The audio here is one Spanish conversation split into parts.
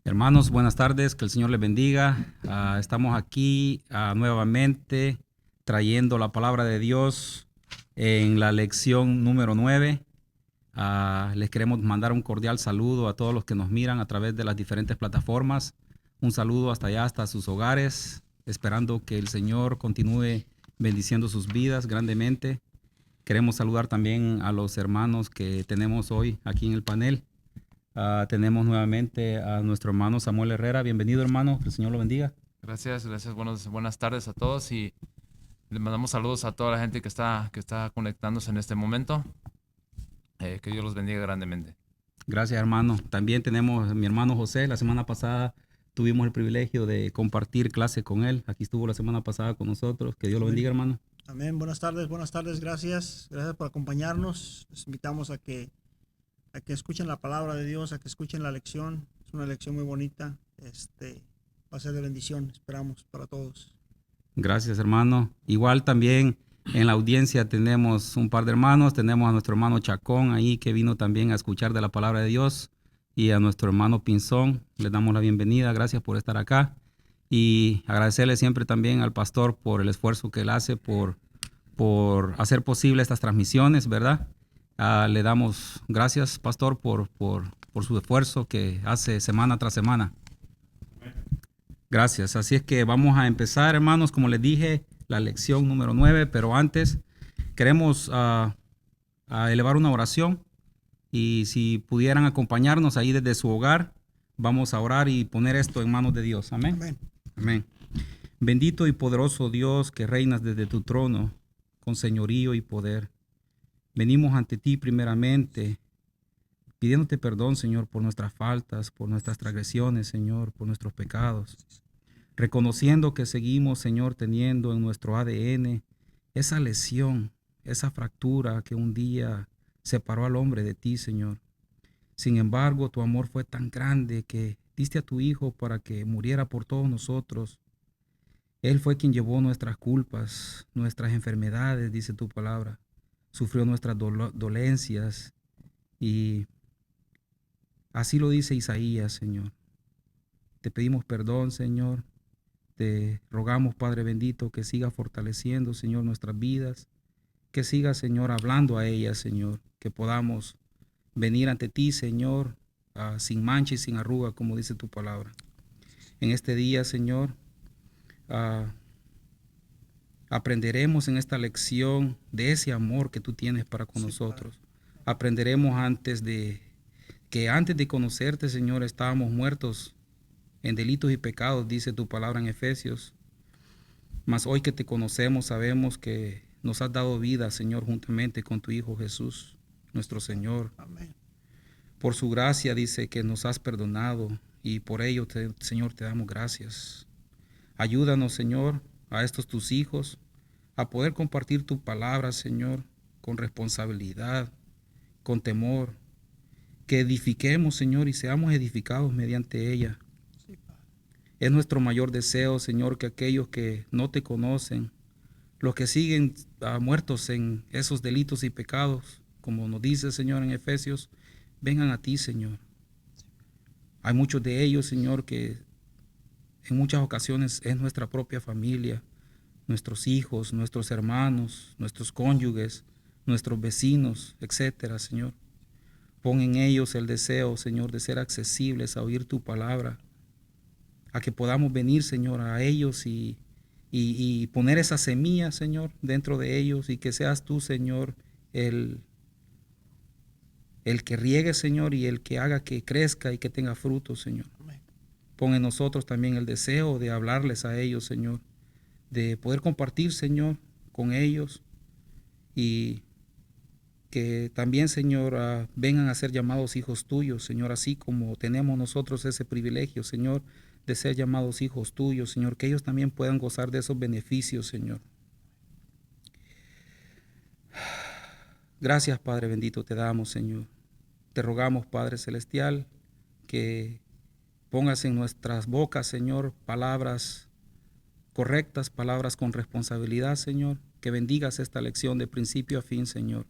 Hermanos, buenas tardes, que el Señor les bendiga. Estamos aquí nuevamente trayendo la palabra de Dios en la lección número 9. Les queremos mandar un cordial saludo a todos los que nos miran a través de las diferentes plataformas. Un saludo hasta allá, hasta sus hogares, esperando que el Señor continúe bendiciendo sus vidas grandemente. Queremos saludar también a los hermanos que tenemos hoy aquí en el panel. Tenemos nuevamente a nuestro hermano Samuel Herrera. Bienvenido, hermano, que el Señor lo bendiga. Gracias. Buenas tardes a todos y le mandamos saludos a toda la gente que está conectándose en este momento. Que Dios los bendiga grandemente. Gracias, hermano. También tenemos a mi hermano José. La semana pasada tuvimos el privilegio de compartir clase con él. Aquí estuvo la semana pasada con nosotros. Que Dios lo bendiga, hermano. Amén. Buenas tardes. Gracias por acompañarnos. Les invitamos a que escuchen la palabra de Dios, a que escuchen la lección. Es una lección muy bonita. Va a ser de bendición, esperamos, para todos. Gracias, hermano. Igual también en la audiencia tenemos un par de hermanos. Tenemos a nuestro hermano Chacón ahí, que vino también a escuchar de la palabra de Dios, y a nuestro hermano Pinzón. Les damos la bienvenida. Gracias por estar acá. Y agradecerle siempre también al pastor por el esfuerzo que él hace por hacer posible estas transmisiones, ¿verdad? Le damos gracias, pastor, por su esfuerzo que hace semana tras semana. Gracias. Así es que vamos a empezar, hermanos, como les dije, la lección número 9, pero antes queremos elevar una oración, y si pudieran acompañarnos ahí desde su hogar, vamos a orar y poner esto en manos de Dios. Amén. Amén. Amén. Bendito y poderoso Dios, que reinas desde tu trono con señorío y poder. Venimos ante ti primeramente, pidiéndote perdón, Señor, por nuestras faltas, por nuestras transgresiones, Señor, por nuestros pecados. Reconociendo que seguimos, Señor, teniendo en nuestro ADN esa lesión, esa fractura que un día separó al hombre de ti, Señor. Sin embargo, tu amor fue tan grande que diste a tu Hijo para que muriera por todos nosotros. Él fue quien llevó nuestras culpas, nuestras enfermedades, dice tu palabra. Sufrió nuestras dolencias, y así lo dice Isaías, Señor. Te pedimos perdón, Señor. Te rogamos, Padre bendito, que siga fortaleciendo, Señor, nuestras vidas. Que siga, Señor, hablando a ellas, Señor. Que podamos venir ante ti, Señor, sin mancha y sin arruga, como dice tu palabra. En este día, Señor, aprenderemos en esta lección de ese amor que tú tienes para con nosotros. Aprenderemos antes de conocerte, Señor, estábamos muertos en delitos y pecados, dice tu palabra en Efesios. Mas hoy que te conocemos, sabemos que nos has dado vida, Señor, juntamente con tu Hijo Jesús, nuestro Señor. Amén. Por su gracia dice que nos has perdonado, y por ello, Señor, te damos gracias. Ayúdanos, Señor, a estos tus hijos, a poder compartir tu palabra, Señor, con responsabilidad, con temor. Que edifiquemos, Señor, y seamos edificados mediante ella. Es nuestro mayor deseo, Señor, que aquellos que no te conocen, los que siguen muertos en esos delitos y pecados, como nos dice, Señor, en Efesios, vengan a ti, Señor. Hay muchos de ellos, Señor, que en muchas ocasiones es nuestra propia familia, nuestros hijos, nuestros hermanos, nuestros cónyuges, nuestros vecinos, etcétera, Señor. Pon en ellos el deseo, Señor, de ser accesibles a oír tu palabra, a que podamos venir, Señor, a ellos y poner esa semilla, Señor, dentro de ellos, y que seas tú, Señor, el que riegue, Señor, y el que haga que crezca y que tenga fruto, Señor. Amén. Pon en nosotros también el deseo de hablarles a ellos, Señor, de poder compartir, Señor, con ellos, y que también, Señor, vengan a ser llamados hijos tuyos, Señor, así como tenemos nosotros ese privilegio, Señor, de ser llamados hijos tuyos, Señor, que ellos también puedan gozar de esos beneficios, Señor. Gracias, Padre bendito, te damos, Señor. Te rogamos, Padre celestial, que pongas en nuestras bocas, Señor, palabras correctas, palabras con responsabilidad, Señor, que bendigas esta lección de principio a fin, Señor.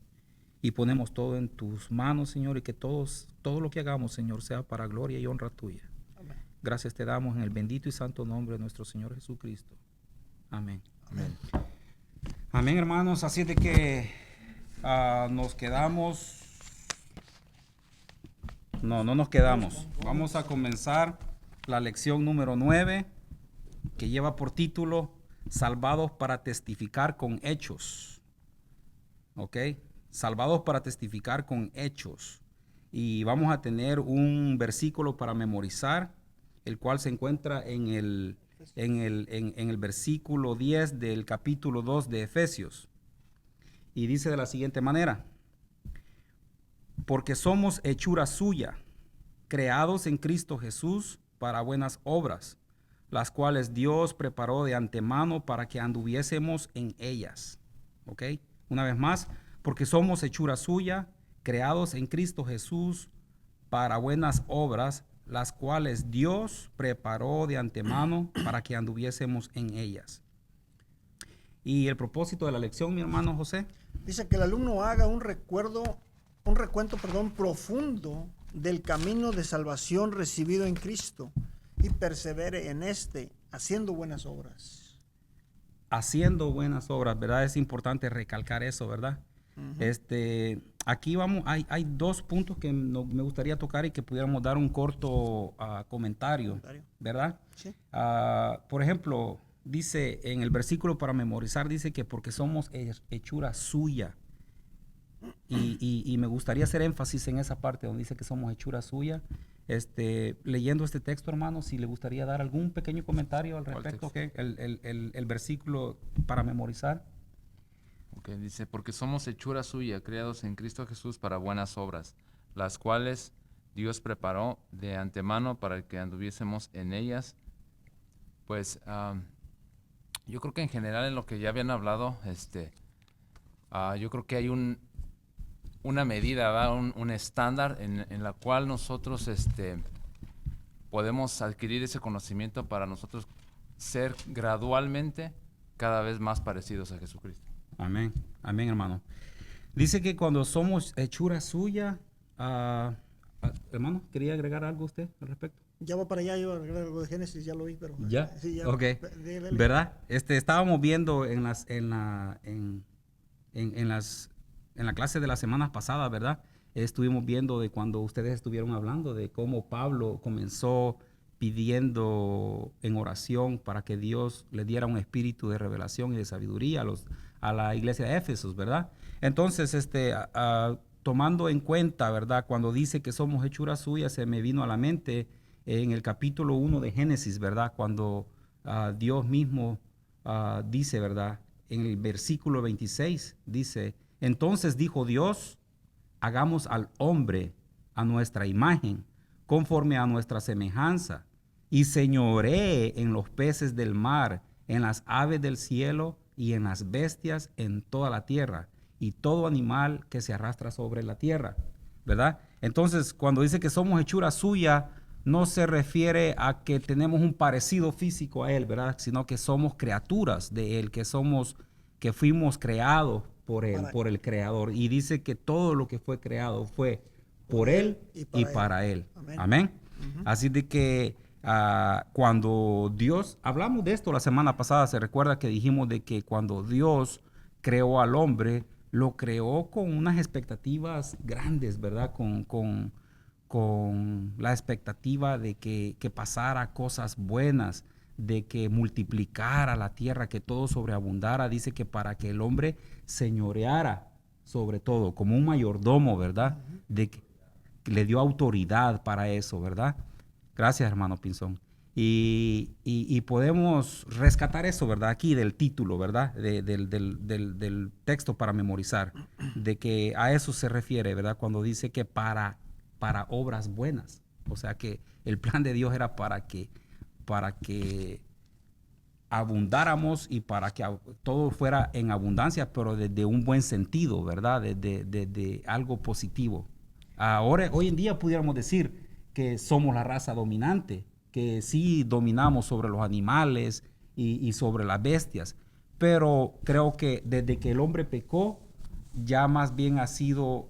Y ponemos todo en tus manos, Señor, y que todo lo que hagamos, Señor, sea para gloria y honra tuya. Amén. Gracias te damos en el bendito y santo nombre de nuestro Señor Jesucristo. Amén. Amén. Amén, hermanos. Así de que nos quedamos. No nos quedamos. Vamos a comenzar la lección número 9, que lleva por título Salvados para testificar con hechos. ¿Ok? Salvados para testificar con hechos. Y vamos a tener un versículo para memorizar, el cual se encuentra en el versículo 10 del capítulo 2 de Efesios. Y dice de la siguiente manera: porque somos hechura suya, creados en Cristo Jesús para buenas obras, las cuales Dios preparó de antemano para que anduviésemos en ellas. ¿Ok? Una vez más, porque somos hechura suya, creados en Cristo Jesús para buenas obras, las cuales Dios preparó de antemano para que anduviésemos en ellas. Y el propósito de la lección, mi hermano José. Dice que el alumno haga un recuento, profundo del camino de salvación recibido en Cristo y persevere en haciendo buenas obras. Haciendo buenas obras, ¿verdad? Es importante recalcar eso, ¿verdad? Uh-huh. Aquí vamos, hay dos puntos que me gustaría tocar y que pudiéramos dar un corto comentario, ¿verdad? Sí. Por ejemplo, dice en el versículo para memorizar, dice que porque somos hechura suya. Y me gustaría hacer énfasis en esa parte donde dice que somos hechura suya. Leyendo este texto, hermano, si le gustaría dar algún pequeño comentario al respecto, ¿okay? El versículo para memorizar. Okay, dice, porque somos hechura suya, creados en Cristo Jesús para buenas obras, las cuales Dios preparó de antemano para que anduviésemos en ellas. Pues yo creo que en general en lo que ya habían hablado, yo creo que hay una medida, ¿verdad? Un estándar en la cual nosotros podemos adquirir ese conocimiento para nosotros ser gradualmente cada vez más parecidos a Jesucristo. Amén, amén, hermano. Dice que cuando somos hechura suya, hermano, ¿quería agregar algo usted al respecto? Ya va para allá, yo agregar algo de Génesis, ya lo vi, pero... ¿Ya? Sí, ya. Ok. ¿Verdad? Estábamos viendo en la clase de la semana pasada, ¿verdad? Estuvimos viendo de cuando ustedes estuvieron hablando de cómo Pablo comenzó pidiendo en oración para que Dios le diera un espíritu de revelación y de sabiduría a la iglesia de Éfeso, ¿verdad? Entonces, tomando en cuenta, ¿verdad? Cuando dice que somos hechura suya, se me vino a la mente en el capítulo 1 de Génesis, ¿verdad? Cuando Dios mismo dice, ¿verdad? En el versículo 26 dice: entonces dijo Dios, hagamos al hombre a nuestra imagen, conforme a nuestra semejanza, y señoree en los peces del mar, en las aves del cielo y en las bestias en toda la tierra, y todo animal que se arrastra sobre la tierra, ¿verdad? Entonces, cuando dice que somos hechura suya, no se refiere a que tenemos un parecido físico a Él, ¿verdad? Sino que somos criaturas de Él, que fuimos creados por Él, por el Creador. Y dice que todo lo que fue creado fue por Él y para Él. Amén. Amén. Uh-huh. Así de que cuando Dios, hablamos de esto la semana pasada, se recuerda que dijimos de que cuando Dios creó al hombre, lo creó con unas expectativas grandes, ¿verdad? Con la expectativa de que pasara cosas buenas, de que multiplicara la tierra, que todo sobreabundara. Dice que para que el hombre señoreara sobre todo, como un mayordomo, ¿verdad? De que le dio autoridad para eso, ¿verdad? Gracias, hermano Pinzón. Y podemos rescatar eso, ¿verdad? Aquí del título, ¿verdad? Del texto para memorizar, de que a eso se refiere, ¿verdad? Cuando dice que para obras buenas. O sea que el plan de Dios era para que abundáramos y para que todo fuera en abundancia, pero desde un buen sentido, ¿verdad? De algo positivo. Ahora, hoy en día pudiéramos decir que somos la raza dominante, que sí dominamos sobre los animales y sobre las bestias, pero creo que desde que el hombre pecó, ya más bien ha sido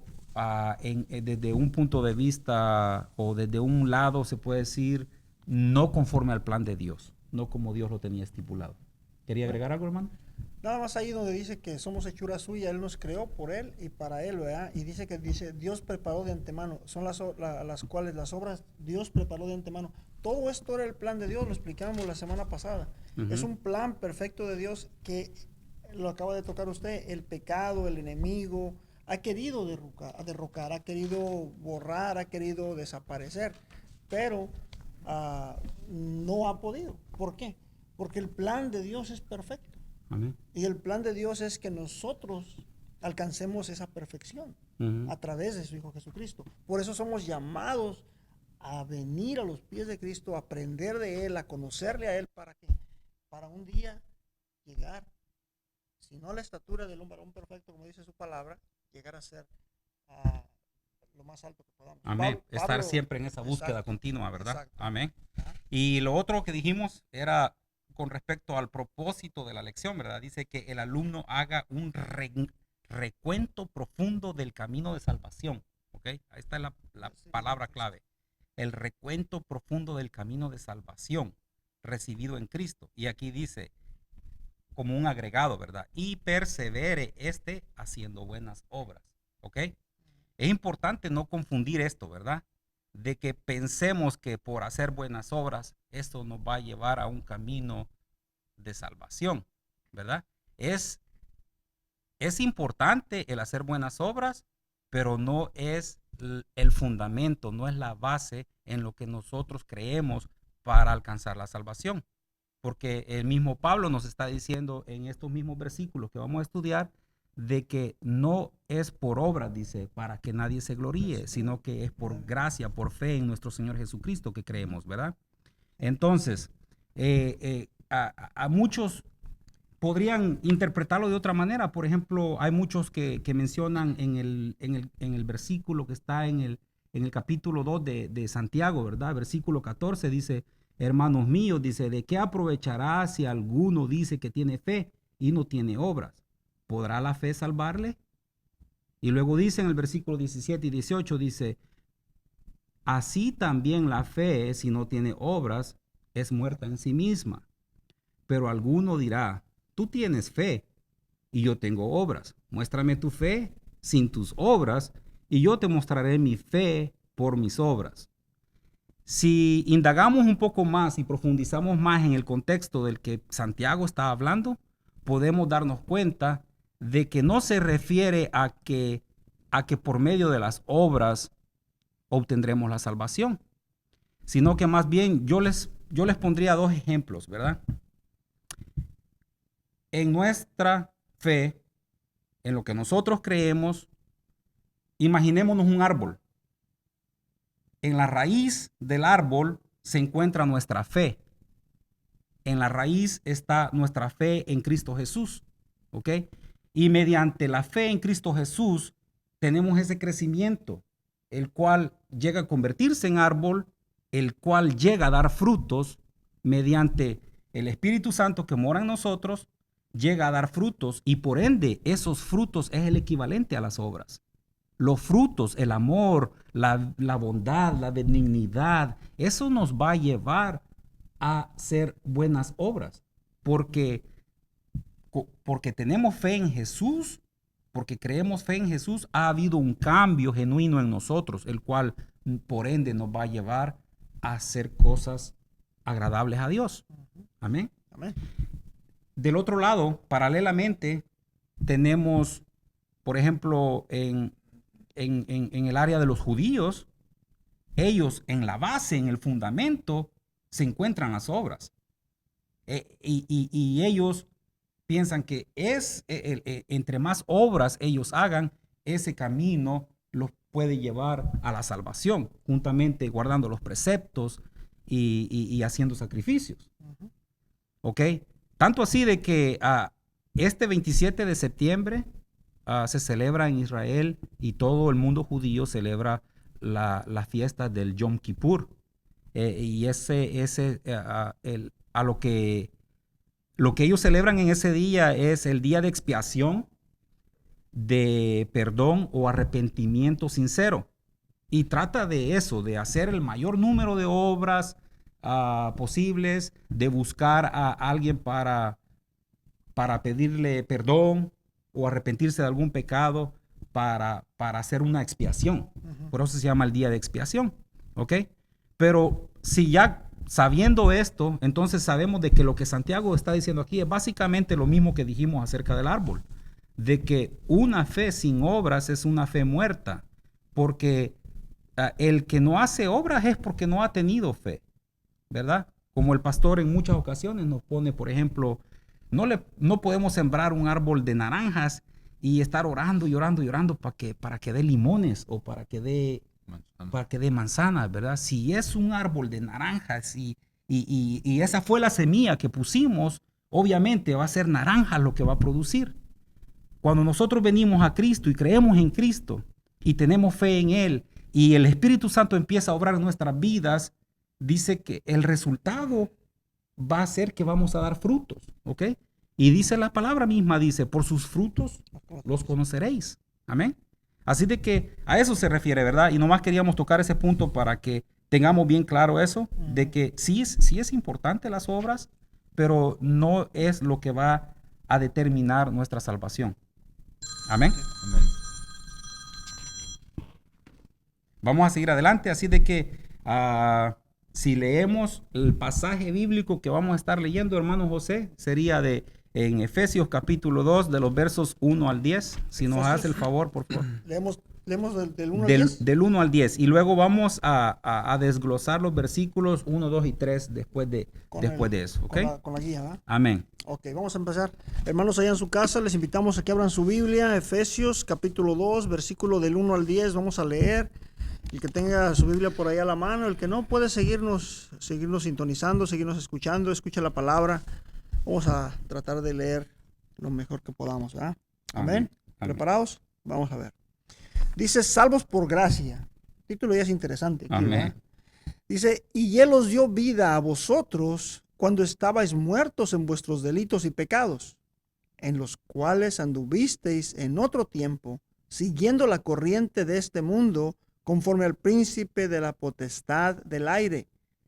desde un punto de vista o desde un lado, se puede decir, no conforme al plan de Dios, no como Dios lo tenía estipulado. ¿Quería agregar algo, hermano? Nada más ahí donde dice que somos hechura suya, Él nos creó por Él y para Él, ¿verdad? Y dice Dios preparó de antemano, son las cuales las obras Dios preparó de antemano. Todo esto era el plan de Dios, lo explicamos la semana pasada. Es un plan perfecto de Dios que lo acaba de tocar usted. El pecado, el enemigo, ha querido derrocar, ha querido borrar, ha querido desaparecer, pero no ha podido. ¿Por qué? Porque el plan de Dios es perfecto. Amén. Y el plan de Dios es que nosotros alcancemos esa perfección a través de su Hijo Jesucristo. Por eso somos llamados a venir a los pies de Cristo, a aprender de Él, a conocerle a Él. ¿Para qué? Para un día llegar, si no a la estatura del varón perfecto, como dice su palabra, llegar a ser lo más alto que podamos. Amén. Estar siempre en esa búsqueda exacto, continua, ¿verdad? Exacto. Amén. Ajá. Y lo otro que dijimos era con respecto al propósito de la lección, ¿verdad? Dice que el alumno haga un recuento profundo del camino de salvación, ¿ok? Ahí está la palabra clave. El recuento profundo del camino de salvación recibido en Cristo. Y aquí dice, como un agregado, ¿verdad? Y persevere haciendo buenas obras, ¿ok? Es importante no confundir esto, ¿verdad? De que pensemos que por hacer buenas obras, esto nos va a llevar a un camino de salvación, ¿verdad? Es importante el hacer buenas obras, pero no es el fundamento, no es la base en lo que nosotros creemos para alcanzar la salvación. Porque el mismo Pablo nos está diciendo en estos mismos versículos que vamos a estudiar, de que no es por obras, dice, para que nadie se gloríe, sino que es por gracia, por fe en nuestro Señor Jesucristo que creemos, ¿verdad? Entonces, a muchos podrían interpretarlo de otra manera. Por ejemplo, hay muchos que mencionan en el versículo que está en el capítulo 2 de Santiago, ¿verdad? Versículo 14 dice, hermanos míos, dice, ¿de qué aprovechará si alguno dice que tiene fe y no tiene obras? ¿Podrá la fe salvarle? Y luego dice en el versículo 17 y 18, dice, así también la fe, si no tiene obras, es muerta en sí misma. Pero alguno dirá, tú tienes fe y yo tengo obras. Muéstrame tu fe sin tus obras y yo te mostraré mi fe por mis obras. Si indagamos un poco más y profundizamos más en el contexto del que Santiago está hablando, podemos darnos cuenta de que no se refiere a que por medio de las obras obtendremos la salvación, sino que más bien yo les pondría dos ejemplos, ¿verdad? En nuestra fe, en lo que nosotros creemos, imaginémonos un árbol. En la raíz del árbol se encuentra nuestra fe. En la raíz está nuestra fe en Cristo Jesús, ¿ok? Y mediante la fe en Cristo Jesús tenemos ese crecimiento, el cual llega a convertirse en árbol, el cual llega a dar frutos mediante el Espíritu Santo que mora en nosotros, llega a dar frutos y por ende esos frutos es el equivalente a las obras. Los frutos, el amor, la bondad, la benignidad, eso nos va a llevar a hacer buenas obras, porque tenemos fe en Jesús, porque creemos fe en Jesús, ha habido un cambio genuino en nosotros, el cual por ende nos va a llevar a hacer cosas agradables a Dios. Amén. Amén. Del otro lado, paralelamente, tenemos, por ejemplo, en el área de los judíos, ellos en la base, en el fundamento, se encuentran las obras. Y ellos piensan que entre más obras ellos hagan, ese camino los puede llevar a la salvación, juntamente guardando los preceptos y haciendo sacrificios. ¿Ok? Tanto así de que este 27 de septiembre se celebra en Israel y todo el mundo judío celebra la fiesta del Yom Kippur. Y lo que ellos celebran en ese día es el día de expiación, de perdón o arrepentimiento sincero. Y trata de eso, de hacer el mayor número de obras posibles, de buscar a alguien para pedirle perdón o arrepentirse de algún pecado para hacer una expiación. Por eso se llama el día de expiación, ¿ok? Pero si ya sabiendo esto, entonces sabemos de que lo que Santiago está diciendo aquí es básicamente lo mismo que dijimos acerca del árbol, de que una fe sin obras es una fe muerta, porque el que no hace obras es porque no ha tenido fe, ¿verdad? Como el pastor en muchas ocasiones nos pone, por ejemplo, no podemos sembrar un árbol de naranjas y estar orando y orando y orando para que dé limones o para que dé manzanas, ¿verdad? Si es un árbol de naranjas y esa fue la semilla que pusimos, obviamente va a ser naranja lo que va a producir. Cuando nosotros venimos a Cristo y creemos en Cristo y tenemos fe en Él y el Espíritu Santo empieza a obrar en nuestras vidas, dice que el resultado va a ser que vamos a dar frutos, ¿ok? Y dice la palabra misma, dice, por sus frutos los conoceréis. Amén. Así de que a eso se refiere, ¿verdad? Y nomás queríamos tocar ese punto para que tengamos bien claro eso, de que sí es importante las obras, pero no es lo que va a determinar nuestra salvación. Amén. Amén. Vamos a seguir adelante, así de que si leemos el pasaje bíblico que vamos a estar leyendo, hermano José, sería en Efesios capítulo 2, de los versos 1 al 10. Si nos hace el favor, por favor. Leemos del 1 al 10. Del 1 al 10. Y luego vamos a desglosar los versículos 1, 2 y 3 después de eso. ¿Ok? Con la guía, ¿verdad? Amén. Ok, vamos a empezar. Hermanos, allá en su casa, les invitamos a que abran su Biblia, Efesios capítulo 2, versículo del 1 al 10. Vamos a leer. El que tenga su Biblia por ahí a la mano, el que no, puede seguirnos sintonizando, seguirnos escuchando, escucha la palabra. Vamos a tratar de leer lo mejor que podamos, ¿verdad? Amén. ¿Preparados? Vamos a ver. Dice, salvos por gracia. El título ya es interesante. Aquí, Amén. ¿verdad? Dice, y Él os dio vida a vosotros cuando estabais muertos en vuestros delitos y pecados, en los cuales anduvisteis en otro tiempo, siguiendo la corriente de este mundo, conforme al príncipe de la potestad del aire,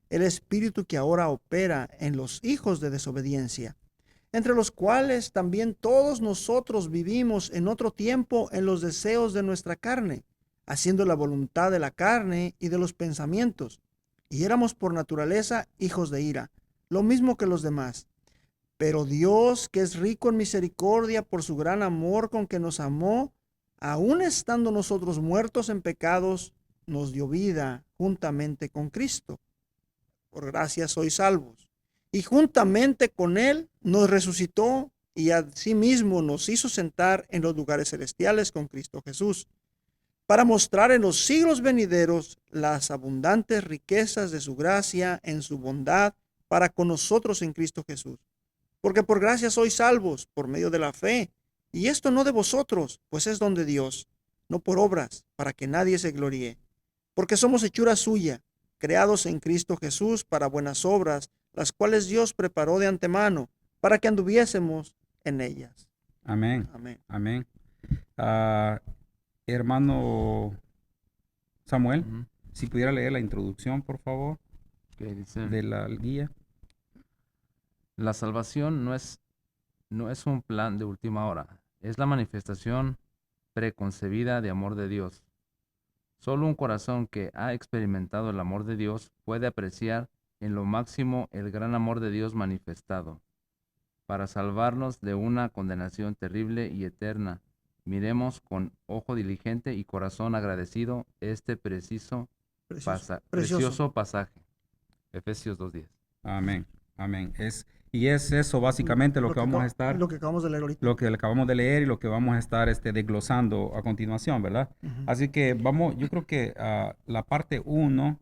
el espíritu que ahora opera en los hijos de desobediencia, entre los cuales también todos nosotros vivimos en otro tiempo en los deseos de nuestra carne, haciendo la voluntad de la carne y de los pensamientos, y éramos por naturaleza hijos de ira, lo mismo que los demás. Pero Dios, que es rico en misericordia por su gran amor con que nos amó, aun estando nosotros muertos en pecados, nos dio vida juntamente con Cristo. Por gracia sois salvos. Y juntamente con Él nos resucitó y asimismo nos hizo sentar en los lugares celestiales con Cristo Jesús, para mostrar en los siglos venideros las abundantes riquezas de su gracia en su bondad para con nosotros en Cristo Jesús. Porque por gracia sois salvos por medio de la fe. Y esto no de vosotros, pues es don de Dios, no por obras, para que nadie se gloríe. Porque somos hechura suya, creados en Cristo Jesús para buenas obras, las cuales Dios preparó de antemano, para que anduviésemos en ellas. Amén. Amén. Amén. Hermano Samuel, si pudiera leer la introducción, por favor, Dice, de la guía. la salvación no es un plan de última hora, es la manifestación preconcebida de amor de Dios. Solo un corazón que ha experimentado el amor de Dios puede apreciar en lo máximo el gran amor de Dios manifestado. Para salvarnos de una condenación terrible y eterna, miremos con ojo diligente y corazón agradecido este precioso pasaje. Efesios 2:10. Amén. Amén. Y es eso básicamente lo que vamos a estar, lo que acabamos de leer ahorita. lo que acabamos de leer y lo que vamos a estar desglosando a continuación, ¿verdad? Así que yo creo que la parte 1,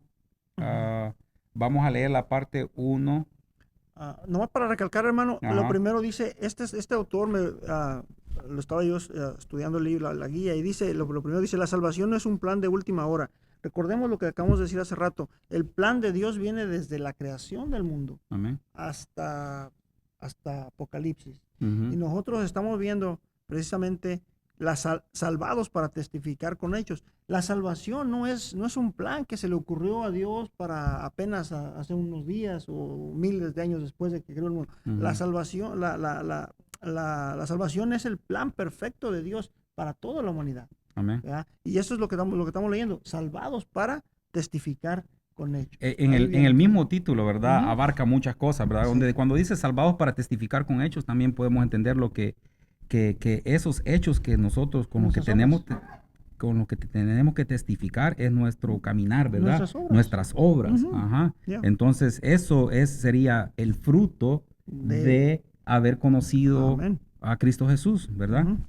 vamos a leer la parte 1. Nomás para recalcar, hermano, Ajá. lo primero dice, este autor, lo estaba yo estudiando el libro, la guía, y dice, lo primero dice, la salvación no es un plan de última hora. Recordemos lo que acabamos de decir hace rato, el plan de Dios viene desde la creación del mundo. Amén. hasta Apocalipsis. Ujú. Y nosotros estamos viendo precisamente salvados para testificar con hechos. La salvación no es un plan que se le ocurrió a Dios para apenas hace unos días o miles de años después de que creó el mundo. La salvación, la salvación es el plan perfecto de Dios para toda la humanidad. Amén. ¿Verdad? Y eso es lo que estamos leyendo, salvados para testificar con hechos. En el mismo título, ¿verdad? Ujú. Abarca muchas cosas, ¿verdad? Sí. Donde cuando dice salvados para testificar con hechos, también podemos entender lo que esos hechos que nosotros con los que tenemos que testificar es nuestro caminar, ¿verdad? Nuestras obras. Ujú. Ajá. Yeah. Entonces, eso sería el fruto de haber conocido Amén. a Cristo Jesús, ¿verdad? Ujú.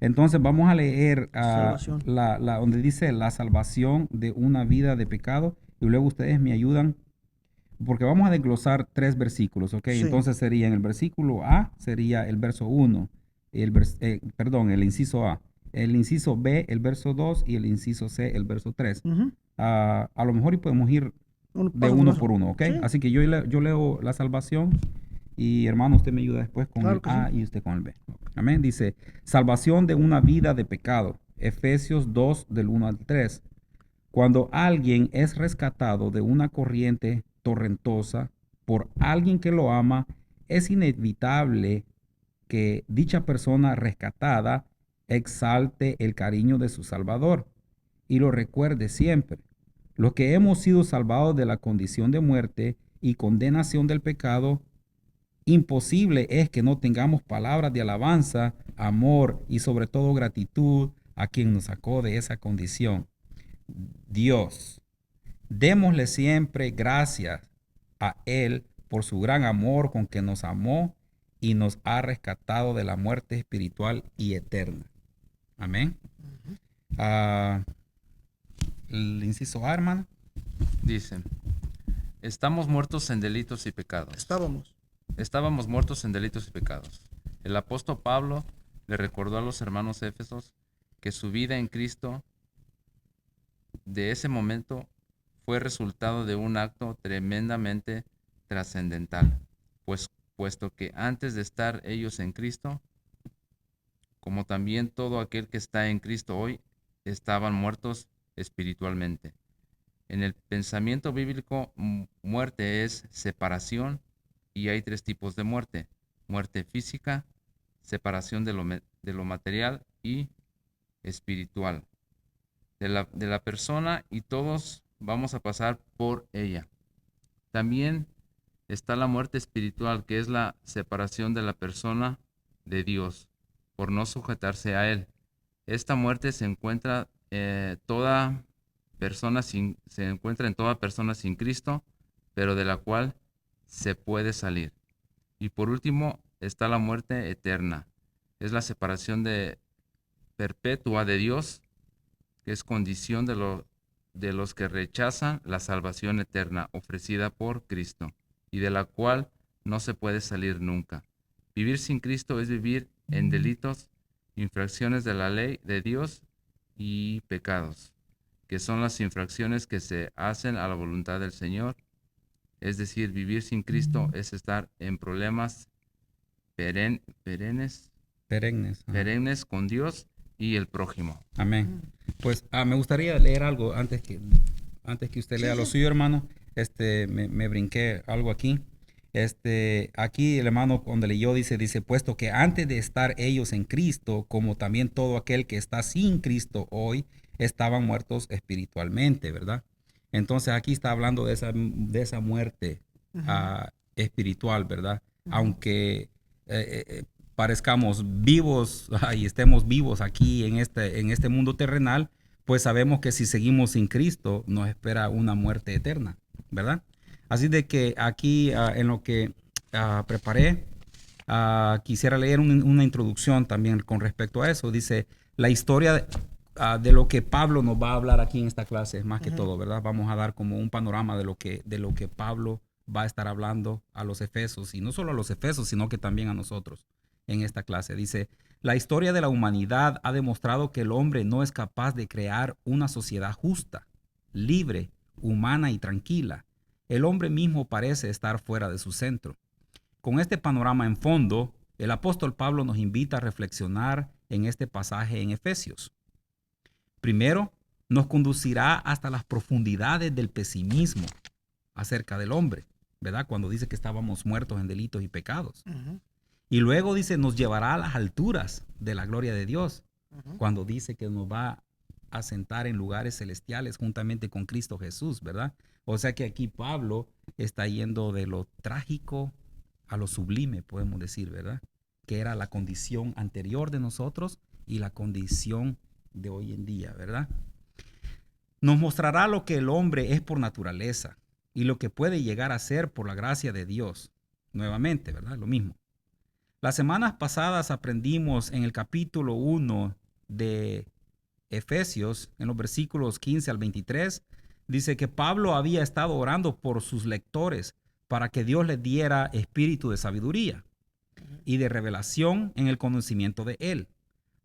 Entonces vamos a leer Salvación. donde dice la salvación de una vida de pecado, y luego ustedes me ayudan porque vamos a desglosar 3 versículos, ¿ok? Sí. Entonces sería en el versículo A, sería el verso 1, el inciso A, el inciso B, el verso 2 y el inciso C, el verso 3. Ujú. A lo mejor y podemos ir de Paso uno paso. por uno, ¿ok? Sí. Así que yo leo la salvación y hermano, usted me ayuda después con Claro el que A sí. y usted con el B. Amén. Dice, salvación de una vida de pecado. Efesios 2 del 1 al 3. Cuando alguien es rescatado de una corriente torrentosa por alguien que lo ama, es inevitable que dicha persona rescatada exalte el cariño de su Salvador y lo recuerde siempre. Los que hemos sido salvados de la condición de muerte y condenación del pecado, imposible es que no tengamos palabras de alabanza, amor y sobre todo gratitud a quien nos sacó de esa condición. Dios, démosle siempre gracias a Él por su gran amor con que nos amó y nos ha rescatado de la muerte espiritual y eterna. Amén. El inciso A, hermano. Dice, estamos muertos en delitos y pecados. Estábamos muertos en delitos y pecados. El apóstol Pablo le recordó a los hermanos éfesos que su vida en Cristo de ese momento fue resultado de un acto tremendamente trascendental, puesto que antes de estar ellos en Cristo, como también todo aquel que está en Cristo hoy, estaban muertos espiritualmente. En el pensamiento bíblico, muerte es separación, y hay 3 tipos de muerte: muerte física, separación de lo material y espiritual. De la persona, y todos vamos a pasar por ella. También está la muerte espiritual, que es la separación de la persona de Dios por no sujetarse a Él. Esta muerte se encuentra en toda persona sin Cristo, pero de la cual se puede salir. Y por último está la muerte eterna. Es la separación perpetua de Dios, que es condición de los que rechazan la salvación eterna ofrecida por Cristo, y de la cual no se puede salir nunca. Vivir sin Cristo es vivir en delitos, infracciones de la ley de Dios y pecados, que son las infracciones que se hacen a la voluntad del Señor. Es decir, vivir sin Cristo es estar en problemas perennes con Dios y el prójimo. Amén. Pues me gustaría leer algo antes que usted lea lo suyo, hermano. Me brinqué algo aquí. Aquí el hermano cuando leyó dice, puesto que antes de estar ellos en Cristo, como también todo aquel que está sin Cristo hoy, estaban muertos espiritualmente, ¿verdad? Entonces aquí está hablando de esa muerte espiritual, ¿verdad? Aunque parezcamos vivos y estemos vivos aquí en este mundo terrenal, pues sabemos que si seguimos sin Cristo nos espera una muerte eterna, ¿verdad? Así de que aquí en lo que preparé, quisiera leer una introducción también con respecto a eso. Dice, la historia de lo que Pablo nos va a hablar aquí en esta clase, más que todo, ¿verdad? Vamos a dar como un panorama de lo que Pablo va a estar hablando a los efesos, y no solo a los efesos, sino que también a nosotros en esta clase. Dice, la historia de la humanidad ha demostrado que el hombre no es capaz de crear una sociedad justa, libre, humana y tranquila. El hombre mismo parece estar fuera de su centro. Con este panorama en fondo, el apóstol Pablo nos invita a reflexionar en este pasaje en Efesios. Primero, nos conducirá hasta las profundidades del pesimismo acerca del hombre, ¿verdad? Cuando dice que estábamos muertos en delitos y pecados. Y luego dice, nos llevará a las alturas de la gloria de Dios, cuando dice que nos va a sentar en lugares celestiales juntamente con Cristo Jesús, ¿verdad? O sea que aquí Pablo está yendo de lo trágico a lo sublime, podemos decir, ¿verdad? Que era la condición anterior de nosotros y la condición de hoy en día, ¿verdad? Nos mostrará lo que el hombre es por naturaleza y lo que puede llegar a ser por la gracia de Dios. Nuevamente, ¿verdad? Lo mismo. Las semanas pasadas aprendimos en el capítulo 1 de Efesios, en los versículos 15 al 23, dice que Pablo había estado orando por sus lectores para que Dios les diera espíritu de sabiduría y de revelación en el conocimiento de Él,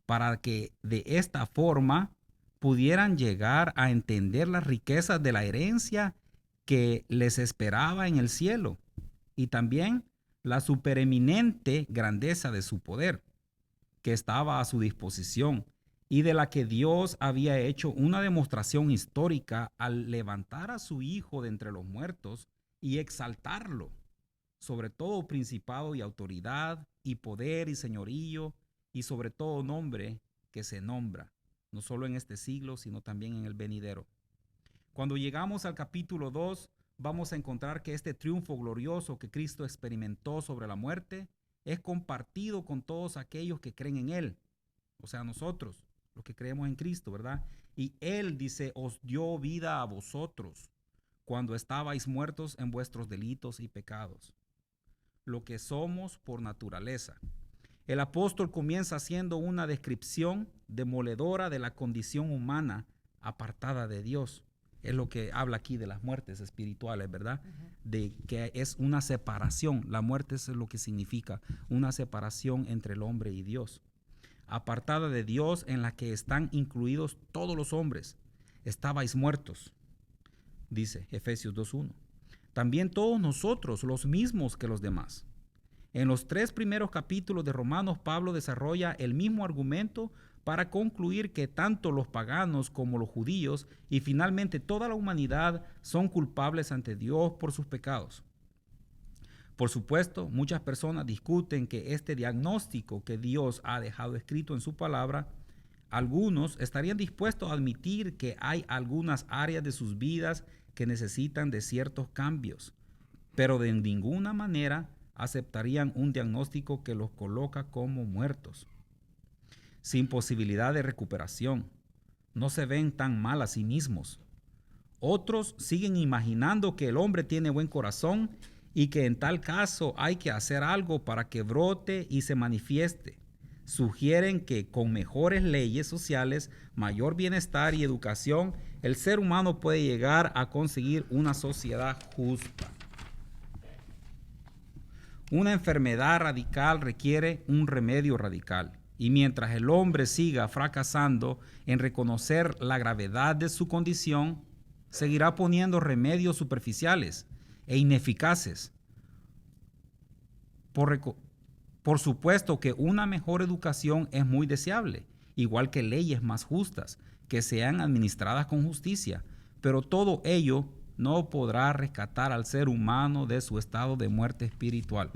para que de esta forma pudieran llegar a entender las riquezas de la herencia que les esperaba en el cielo y también la supereminente grandeza de su poder, que estaba a su disposición y de la que Dios había hecho una demostración histórica al levantar a su Hijo de entre los muertos y exaltarlo sobre todo principado y autoridad y poder y señorío y sobre todo nombre que se nombra, no solo en este siglo, sino también en el venidero. Cuando llegamos al capítulo 2, vamos a encontrar que este triunfo glorioso que Cristo experimentó sobre la muerte es compartido con todos aquellos que creen en Él, o sea, nosotros, los que creemos en Cristo, ¿verdad? Y Él, dice, os dio vida a vosotros cuando estabais muertos en vuestros delitos y pecados, lo que somos por naturaleza. El apóstol comienza haciendo una descripción demoledora de la condición humana apartada de Dios. Es lo que habla aquí de las muertes espirituales, ¿verdad? De que es una separación. La muerte es lo que significa, una separación entre el hombre y Dios. Apartada de Dios, en la que están incluidos todos los hombres. Estabais muertos, dice Efesios 2:1. También todos nosotros, los mismos que los demás. En los 3 primeros capítulos de Romanos, Pablo desarrolla el mismo argumento para concluir que tanto los paganos como los judíos y finalmente toda la humanidad son culpables ante Dios por sus pecados. Por supuesto, muchas personas discuten que este diagnóstico que Dios ha dejado escrito en su palabra, algunos estarían dispuestos a admitir que hay algunas áreas de sus vidas que necesitan de ciertos cambios, pero de ninguna manera aceptarían un diagnóstico que los coloca como muertos, sin posibilidad de recuperación. No se ven tan mal a sí mismos. Otros siguen imaginando que el hombre tiene buen corazón y que en tal caso hay que hacer algo para que brote y se manifieste. Sugieren que con mejores leyes sociales, mayor bienestar y educación, el ser humano puede llegar a conseguir una sociedad justa. Una enfermedad radical requiere un remedio radical. Y mientras el hombre siga fracasando en reconocer la gravedad de su condición, seguirá poniendo remedios superficiales e ineficaces. Por supuesto que una mejor educación es muy deseable, igual que leyes más justas, que sean administradas con justicia, pero todo ello no podrá rescatar al ser humano de su estado de muerte espiritual.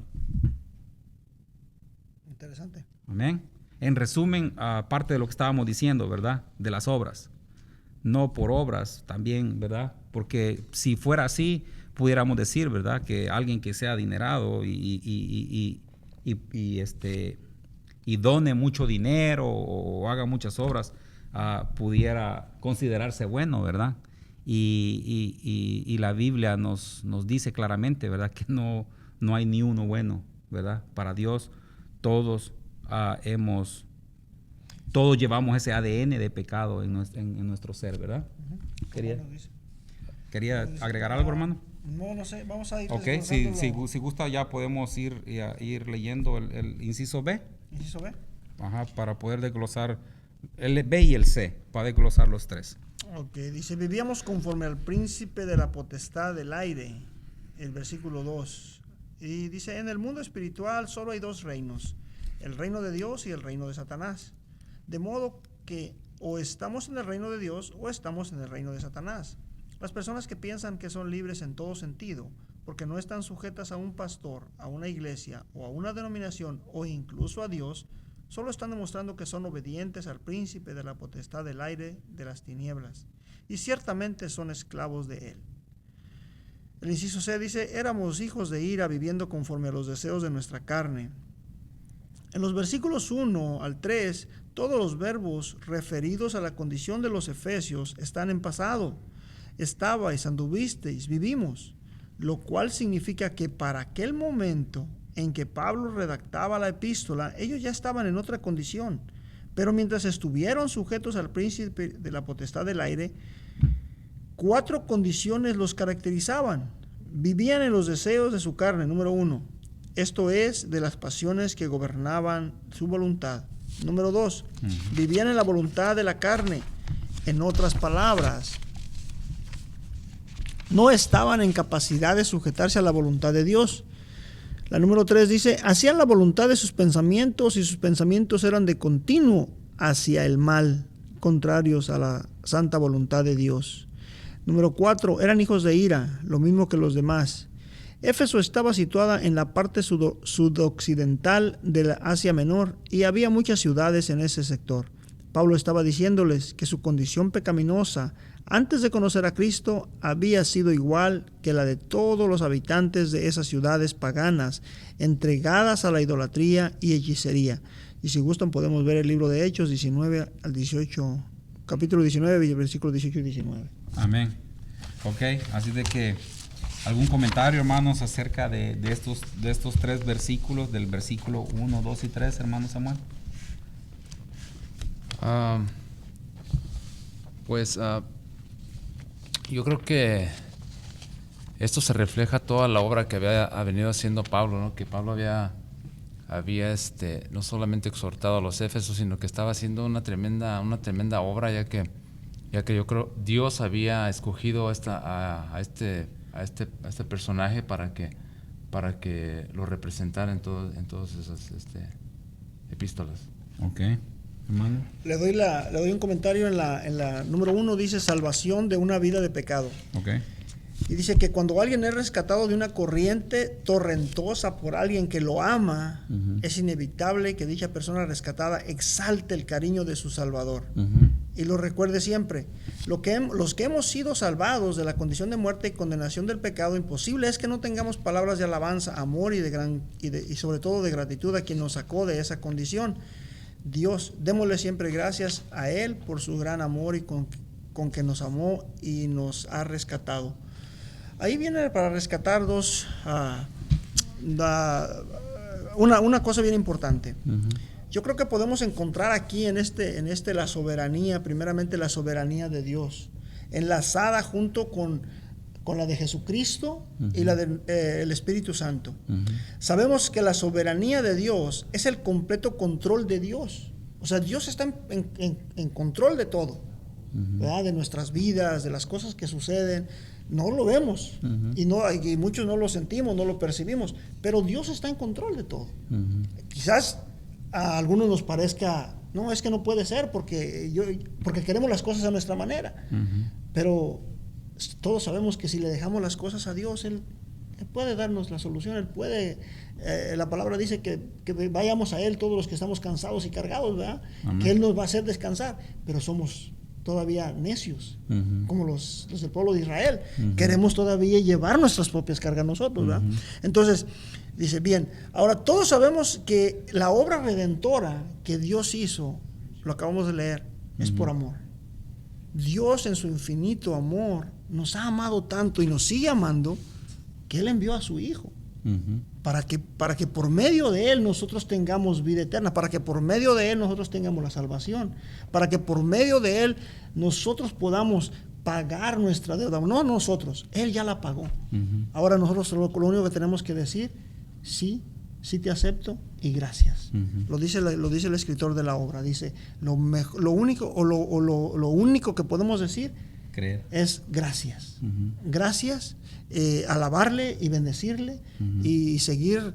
Interesante. Amén. En resumen, aparte de lo que estábamos diciendo, ¿verdad? De las obras. No por obras también, ¿verdad? Porque si fuera así, pudiéramos decir, ¿verdad? Que alguien que sea adinerado y done mucho dinero o haga muchas obras, pudiera considerarse bueno, ¿verdad? Y la Biblia nos dice claramente, ¿verdad? Que no hay ni uno bueno, ¿verdad? Para Dios todos llevamos ese ADN de pecado en nuestro ser, ¿verdad? ¿Quería agregar algo, hermano? No sé, vamos a ir. Ok, si gusta ya podemos ir leyendo el inciso B. ¿Inciso B? Ajá, para poder desglosar el B y el C, para desglosar los 3. Ok, dice, vivíamos conforme al príncipe de la potestad del aire, el versículo 2. Y dice, en el mundo espiritual solo hay 2 reinos, el reino de Dios y el reino de Satanás. De modo que o estamos en el reino de Dios o estamos en el reino de Satanás. Las personas que piensan que son libres en todo sentido, porque no están sujetas a un pastor, a una iglesia o a una denominación o incluso a Dios, solo están demostrando que son obedientes al príncipe de la potestad del aire de las tinieblas, y ciertamente son esclavos de él. El inciso C dice, éramos hijos de ira viviendo conforme a los deseos de nuestra carne. En los versículos 1 al 3, todos los verbos referidos a la condición de los efesios están en pasado. Estabais, anduvisteis, vivimos, lo cual significa que para aquel momento en que Pablo redactaba la epístola, ellos ya estaban en otra condición, pero mientras estuvieron sujetos al príncipe de la potestad del aire, 4 condiciones los caracterizaban. Vivían en los deseos de su carne, número 1, esto es, de las pasiones que gobernaban su voluntad. Número 2, vivían en la voluntad de la carne. En otras palabras, no estaban en capacidad de sujetarse a la voluntad de Dios. La número 3 dice, hacían la voluntad de sus pensamientos y sus pensamientos eran de continuo hacia el mal, contrarios a la santa voluntad de Dios. Número 4, eran hijos de ira, lo mismo que los demás. Éfeso estaba situada en la parte sudoccidental de la Asia Menor y había muchas ciudades en ese sector. Pablo estaba diciéndoles que su condición pecaminosa antes de conocer a Cristo había sido igual que la de todos los habitantes de esas ciudades paganas, entregadas a la idolatría y hechicería. Y si gustan podemos ver el libro de Hechos 19 al 18, capítulo 19, versículos 18 y 19. Amén. Ok, así de que algún comentario, hermanos, acerca de estos 3 versículos, del versículo 1, 2 y 3, hermano Samuel. Yo creo que esto se refleja toda la obra que había venido haciendo Pablo, ¿no? Que Pablo había no solamente exhortado a los Éfesos, sino que estaba haciendo una tremenda obra, ya que yo creo Dios había escogido a este personaje para que lo representara en todas esas epístolas. Okay. Hermano. Le doy un comentario en la número 1, dice salvación de una vida de pecado. Okay. Y dice que cuando alguien es rescatado de una corriente torrentosa por alguien que lo ama, es inevitable que dicha persona rescatada exalte el cariño de su Salvador. Y lo recuerde siempre. Los que hemos sido salvados de la condición de muerte y condenación del pecado, imposible es que no tengamos palabras de alabanza, amor y sobre todo de gratitud a quien nos sacó de esa condición. Dios, démosle siempre gracias a Él por su gran amor y con que nos amó y nos ha rescatado. Ahí viene para rescatar una cosa bien importante. Yo creo que podemos encontrar aquí en la soberanía, primeramente la soberanía de Dios, enlazada junto con la de Jesucristo y la del Espíritu Santo. Sabemos que la soberanía de Dios es el completo control de Dios. O sea, Dios está en control de todo, ¿verdad? De nuestras vidas, de las cosas que suceden. No lo vemos y muchos no lo sentimos, no lo percibimos, pero Dios está en control de todo. Quizás a algunos nos parezca, no, es que no puede ser porque queremos las cosas a nuestra manera, pero todos sabemos que si le dejamos las cosas a Dios, Él puede darnos la solución. Él puede, la palabra dice que vayamos a Él todos los que estamos cansados y cargados, ¿verdad? Que Él nos va a hacer descansar, pero somos todavía necios, como los del pueblo de Israel. Queremos todavía llevar nuestras propias cargas nosotros, ¿verdad? Entonces, dice, bien, ahora todos sabemos que la obra redentora que Dios hizo, lo acabamos de leer, es por amor. Dios en su infinito amor nos ha amado tanto y nos sigue amando, que Él envió a su Hijo para que por medio de Él nosotros tengamos vida eterna, para que por medio de Él nosotros tengamos la salvación, para que por medio de Él nosotros podamos pagar nuestra deuda. No nosotros, Él ya la pagó. Ahora nosotros lo único que tenemos que decir, sí te acepto y gracias. Lo dice el escritor de la obra. Dice, lo único que podemos decir Creer. es gracias. Ujú. Gracias, alabarle y bendecirle y seguir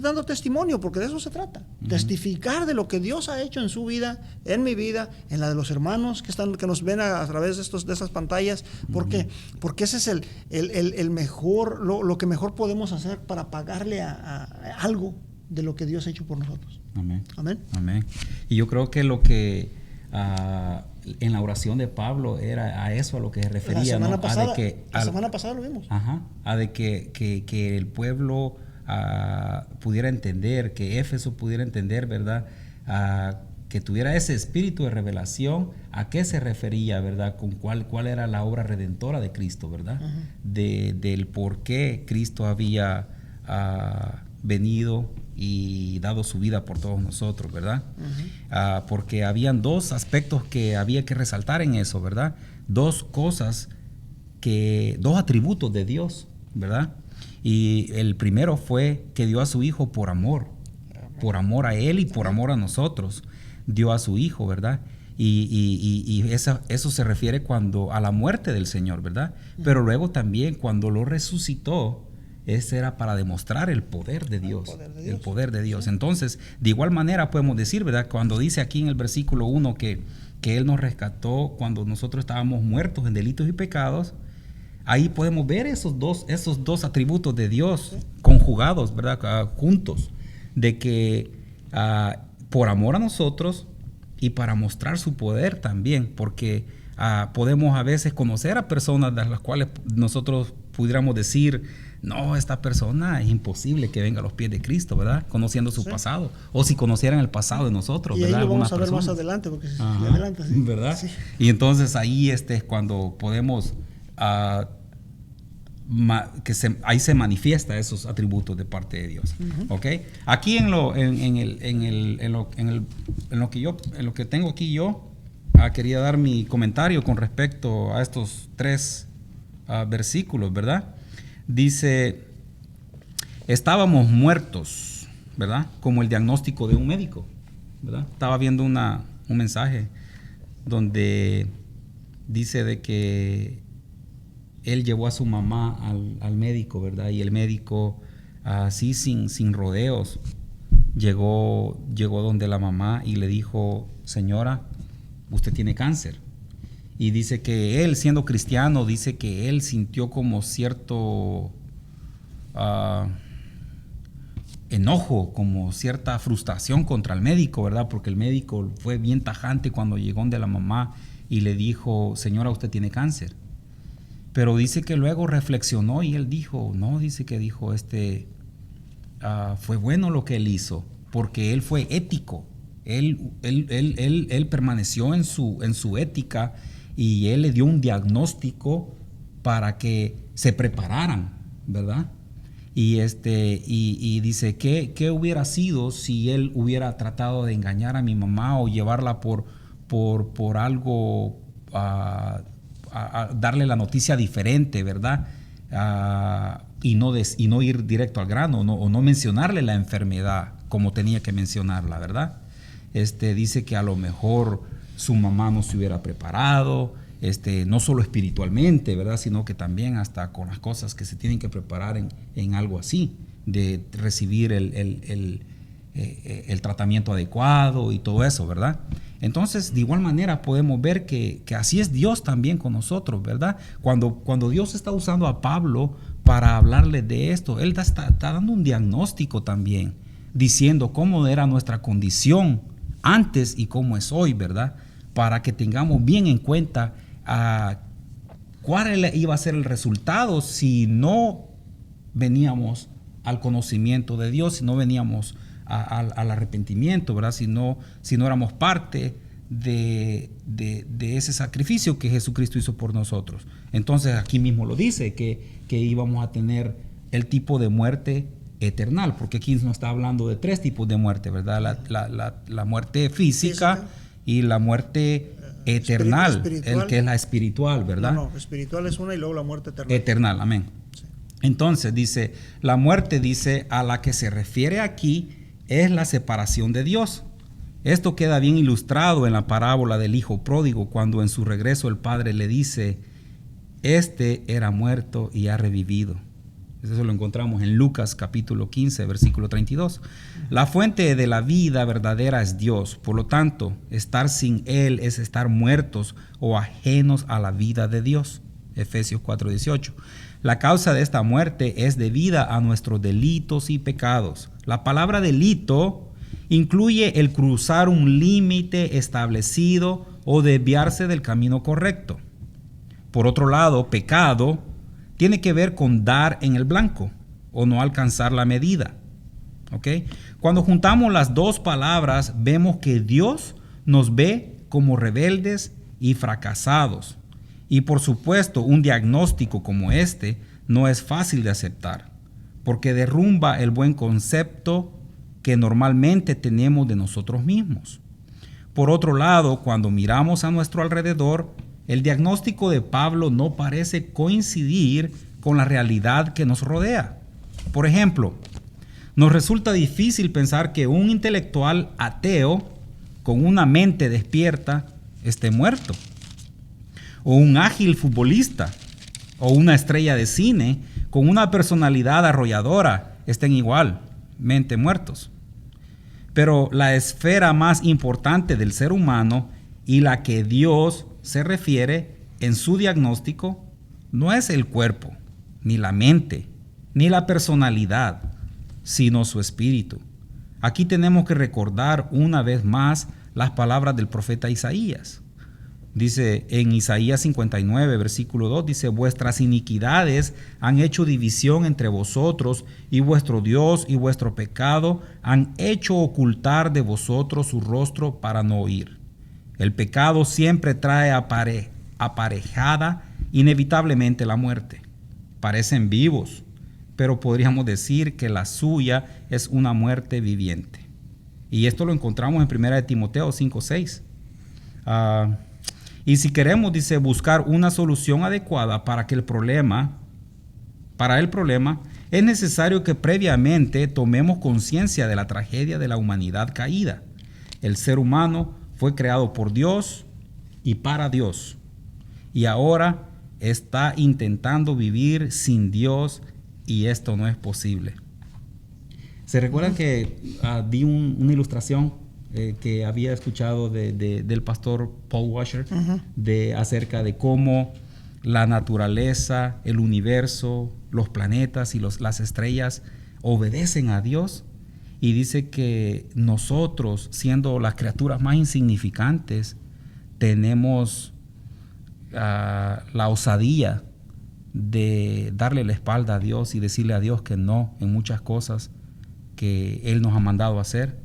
dando testimonio, porque de eso se trata. Testificar de lo que Dios ha hecho en su vida, en mi vida, en la de los hermanos que nos ven a través de estas pantallas. ¿Por qué? Porque ese es el mejor, lo que mejor podemos hacer para pagarle a algo de lo que Dios ha hecho por nosotros. Amén. Amén. Amén. Y yo creo que lo que en la oración de Pablo era a eso a lo que se refería. La semana ¿no? pasada, a de que, la semana pasada lo vimos. Ajá, a de que el pueblo pudiera entender, que Éfeso pudiera entender, ¿verdad? Que tuviera ese espíritu de revelación, ¿a qué se refería, verdad? Con cuál era la obra redentora de Cristo, ¿verdad? Del por qué Cristo había venido y dado su vida por todos nosotros, ¿verdad? Porque habían dos aspectos que había que resaltar en eso, ¿verdad? Dos atributos de Dios, ¿verdad? Y el primero fue que dio a su Hijo por amor a Él y por amor a nosotros, dio a su Hijo, ¿verdad? Y eso se refiere a la muerte del Señor, ¿verdad? Pero luego también cuando lo resucitó, ese era para demostrar el poder de Dios. El poder de Dios. Sí. Entonces, de igual manera podemos decir, ¿verdad? Cuando dice aquí en el versículo 1 que Él nos rescató cuando nosotros estábamos muertos en delitos y pecados, ahí podemos ver esos dos atributos de Dios conjugados, ¿verdad? Juntos, de que por amor a nosotros y para mostrar su poder también, porque podemos a veces conocer a personas de las cuales nosotros pudiéramos decir, no, esta persona es imposible que venga a los pies de Cristo, ¿verdad? Conociendo su pasado. O si conocieran el pasado de nosotros, y ¿verdad? ahí lo vamos a ver más adelante, porque adelante, sí. ¿Verdad? Sí. Y entonces ahí es cuando podemos, ahí se manifiesta esos atributos de parte de Dios. ¿Ok? Aquí en lo que tengo aquí yo, quería dar mi comentario con respecto a estos 3 versículos, ¿verdad? Dice, estábamos muertos, ¿verdad? Como el diagnóstico de un médico, ¿verdad? Estaba viendo un mensaje donde dice de que él llevó a su mamá al médico, ¿verdad? Y el médico, así sin rodeos, llegó donde la mamá y le dijo, señora, usted tiene cáncer. Y dice que él, siendo cristiano, dice que él sintió como cierto enojo, como cierta frustración contra el médico, ¿verdad? Porque el médico fue bien tajante cuando llegó donde la mamá y le dijo, señora, usted tiene cáncer. Pero dice que luego reflexionó y él dijo, no, dice que dijo, fue bueno lo que él hizo, porque él fue ético. Él permaneció en su ética. Y él le dio un diagnóstico para que se prepararan, ¿verdad? Y dice, ¿qué hubiera sido si él hubiera tratado de engañar a mi mamá o llevarla por algo, a darle la noticia diferente, ¿verdad? Y no ir directo al grano, o no mencionarle la enfermedad como tenía que mencionarla, ¿verdad? Dice que a lo mejor su mamá no se hubiera preparado, no solo espiritualmente, ¿verdad? Sino que también hasta con las cosas que se tienen que preparar en algo así, de recibir el tratamiento adecuado y todo eso, ¿verdad? Entonces, de igual manera podemos ver que así es Dios también con nosotros, ¿verdad? Cuando Dios está usando a Pablo para hablarle de esto, Él está dando un diagnóstico también, diciendo cómo era nuestra condición antes y cómo es hoy, ¿verdad? Para que tengamos bien en cuenta cuál iba a ser el resultado si no veníamos al conocimiento de Dios, si no veníamos al arrepentimiento, ¿verdad? Si no éramos parte de ese sacrificio que Jesucristo hizo por nosotros. Entonces aquí mismo lo dice, que íbamos a tener el tipo de muerte eternal, porque aquí nos está hablando de 3 tipos de muerte, ¿verdad? La muerte física y la muerte eternal, el que es la espiritual, ¿verdad? No, espiritual es una y luego la muerte eternal. Eternal, amén. Sí. Entonces dice, la muerte, dice, a la que se refiere aquí es la separación de Dios. Esto queda bien ilustrado en la parábola del hijo pródigo, cuando en su regreso el padre le dice, Este era muerto y ha revivido. Eso lo encontramos en Lucas capítulo 15, versículo 32. La fuente de la vida verdadera es Dios. Por lo tanto, estar sin Él es estar muertos o ajenos a la vida de Dios. Efesios 4:18. La causa de esta muerte es debida a nuestros delitos y pecados. La palabra delito incluye el cruzar un límite establecido o desviarse del camino correcto. Por otro lado, pecado tiene que ver con dar en el blanco o no alcanzar la medida. ¿Ok? Cuando juntamos las dos palabras, vemos que Dios nos ve como rebeldes y fracasados. Y por supuesto, un diagnóstico como este no es fácil de aceptar, porque derrumba el buen concepto que normalmente tenemos de nosotros mismos. Por otro lado, cuando miramos a nuestro alrededor, el diagnóstico de Pablo no parece coincidir con la realidad que nos rodea. Por ejemplo, nos resulta difícil pensar que un intelectual ateo con una mente despierta esté muerto, o un ágil futbolista o una estrella de cine con una personalidad arrolladora estén igualmente muertos. Pero la esfera más importante del ser humano y la que Dios se refiere en su diagnóstico no es el cuerpo, ni la mente, ni la personalidad, sino su espíritu. Aquí tenemos que recordar una vez más las palabras del profeta Isaías. Dice en Isaías 59, versículo 2, dice: vuestras iniquidades han hecho división entre vosotros, y vuestro Dios y vuestro pecado han hecho ocultar de vosotros su rostro para no oír. El pecado siempre trae aparejada inevitablemente la muerte. Parecen vivos, pero podríamos decir que la suya es una muerte viviente. Y esto lo encontramos en 1 Timoteo 5:6. Y si queremos, dice, buscar una solución adecuada para el problema, es necesario que previamente tomemos conciencia de la tragedia de la humanidad caída. El ser humano fue creado por Dios y para Dios, y ahora está intentando vivir sin Dios, y esto no es posible. ¿Se recuerdan que di una ilustración que había escuchado del pastor Paul Washer acerca de cómo la naturaleza, el universo, los planetas y las estrellas obedecen a Dios? Y dice que nosotros, siendo las criaturas más insignificantes, tenemos la osadía de darle la espalda a Dios y decirle a Dios que no en muchas cosas que Él nos ha mandado a hacer.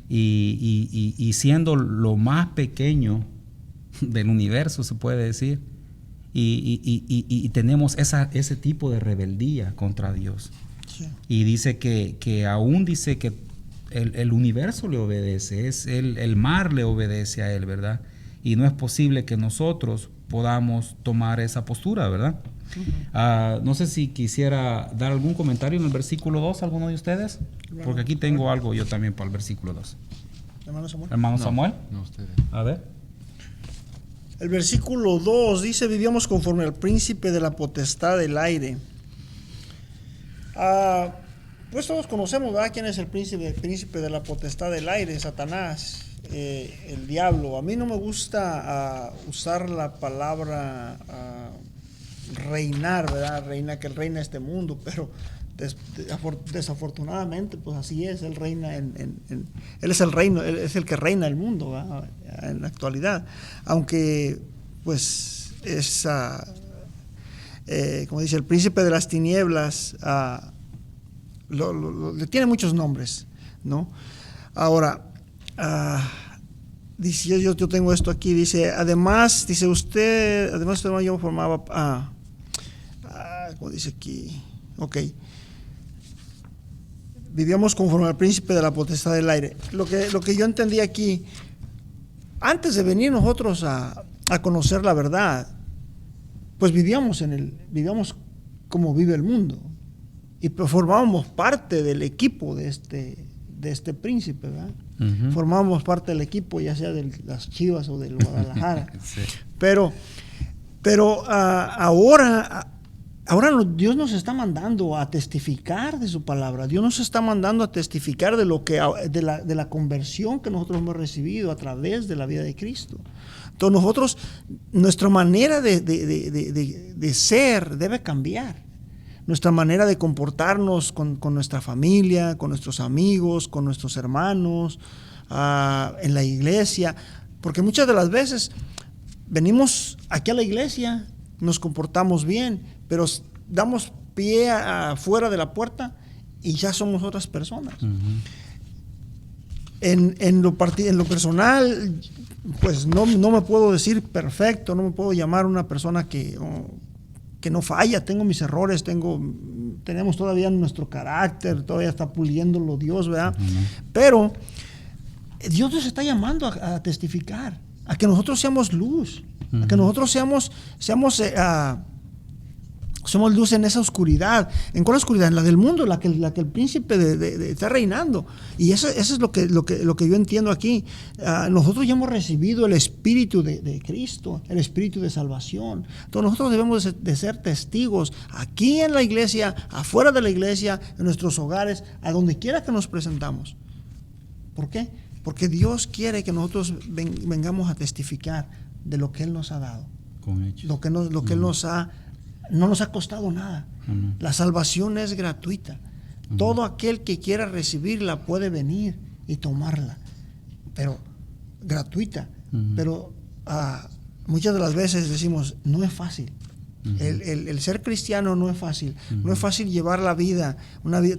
Y siendo lo más pequeño del universo, se puede decir, y tenemos ese tipo de rebeldía contra Dios. Sí. Y dice que aún dice que el universo le obedece, el mar le obedece a Él, ¿verdad? Y no es posible que nosotros podamos tomar esa postura, ¿verdad? No sé si quisiera dar algún comentario en el versículo 2, ¿alguno de ustedes? Porque aquí tengo algo yo también para el versículo 2. ¿Hermano Samuel? ¿Hermano Samuel? No, ustedes. A ver. El versículo 2 dice: vivíamos conforme al príncipe de la potestad del aire. Pues todos conocemos, ¿verdad?, quién es el príncipe de la potestad del aire: Satanás, el diablo. A mí no me gusta usar la palabra reinar, ¿verdad? Que él reina este mundo, pero desafortunadamente pues así es. Él reina él es el reino, él es el que reina el mundo, ¿verdad?, en la actualidad, aunque pues es como dice, el príncipe de las tinieblas, le tiene muchos nombres, ¿no? Ahora, dice, yo tengo esto aquí, dice, además usted yo formaba, como dice aquí, ok, vivíamos conforme al príncipe de la potestad del aire. Lo que yo entendí aquí, antes de venir nosotros a conocer la verdad, pues vivíamos como vive el mundo, y formábamos parte del equipo de este príncipe, ¿verdad? Uh-huh. Formábamos parte del equipo, ya sea de las Chivas o del Guadalajara. Sí. Pero Pero ahora Dios nos está mandando a testificar de su palabra. Dios nos está mandando a testificar de la conversión que nosotros hemos recibido a través de la vida de Cristo. Entonces nuestra manera de ser debe cambiar. Nuestra manera de comportarnos con nuestra familia, con nuestros amigos, con nuestros hermanos, en la iglesia. Porque muchas de las veces venimos aquí a la iglesia, nos comportamos bien, pero damos pie afuera de la puerta y ya somos otras personas. Uh-huh. En lo personal, pues no me puedo decir perfecto, no me puedo llamar una persona que no falla. Tengo mis errores, tenemos todavía nuestro carácter, todavía está puliéndolo Dios, ¿verdad? Uh-huh. Pero Dios nos está llamando a testificar, a que nosotros seamos luz, uh-huh. a que nosotros somos luz en esa oscuridad. ¿En cuál oscuridad? En la del mundo, la que el príncipe está reinando. Y eso es lo que yo entiendo aquí. Nosotros ya hemos recibido el Espíritu de Cristo, el Espíritu de salvación. Entonces nosotros debemos de ser testigos aquí en la iglesia, afuera de la iglesia, en nuestros hogares, a donde quiera que nos presentamos. ¿Por qué? Porque Dios quiere que nosotros vengamos a testificar de lo que Él nos ha dado. Con hechos. Lo que Él no nos ha costado nada. Uh-huh. La salvación es gratuita. Uh-huh. Todo aquel que quiera recibirla puede venir y tomarla, pero gratuita. Uh-huh. Pero muchas de las veces decimos, no es fácil. Uh-huh. El ser cristiano no es fácil. Uh-huh. No es fácil llevar la vida,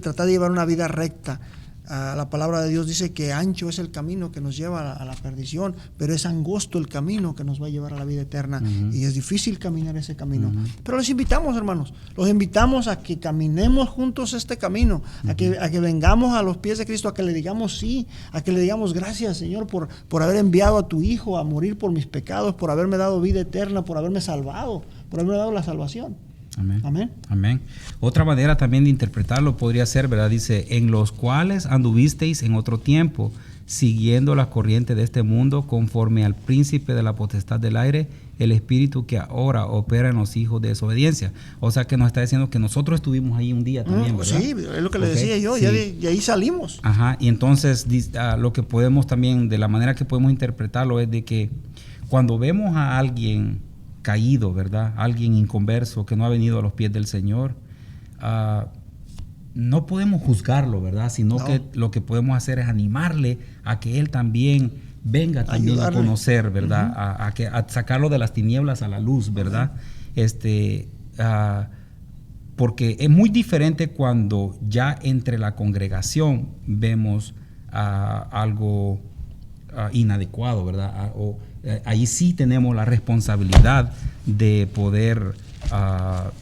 tratar de llevar una vida recta. La palabra de Dios dice que ancho es el camino que nos lleva a la perdición, pero es angosto el camino que nos va a llevar a la vida eterna. Uh-huh. Y es difícil caminar ese camino. Uh-huh. Pero los invitamos, hermanos, los invitamos a que caminemos juntos este camino, uh-huh. a que vengamos a los pies de Cristo, a que le digamos sí, a que le digamos gracias, Señor, por haber enviado a tu Hijo a morir por mis pecados, por haberme dado vida eterna, por haberme salvado, por haberme dado la salvación. Amén. Amén. Amén. Otra manera también de interpretarlo podría ser, ¿verdad? Dice, en los cuales anduvisteis en otro tiempo, siguiendo la corriente de este mundo, conforme al príncipe de la potestad del aire, el espíritu que ahora opera en los hijos de desobediencia. O sea que nos está diciendo que nosotros estuvimos ahí un día también, ¿verdad? Sí, es lo que le decía yo, sí. De ahí salimos. Ajá, y entonces lo que podemos también, de la manera que podemos interpretarlo es de que cuando vemos a alguien caído, ¿verdad? Alguien inconverso que no ha venido a los pies del Señor, no podemos juzgarlo, ¿verdad? Sino que lo que podemos hacer es animarle a que él también venga también a conocer, ¿verdad? Uh-huh. A sacarlo de las tinieblas a la luz, ¿verdad? Uh-huh. Porque es muy diferente cuando ya entre la congregación vemos algo inadecuado, ¿verdad? Ahí sí tenemos la responsabilidad de poder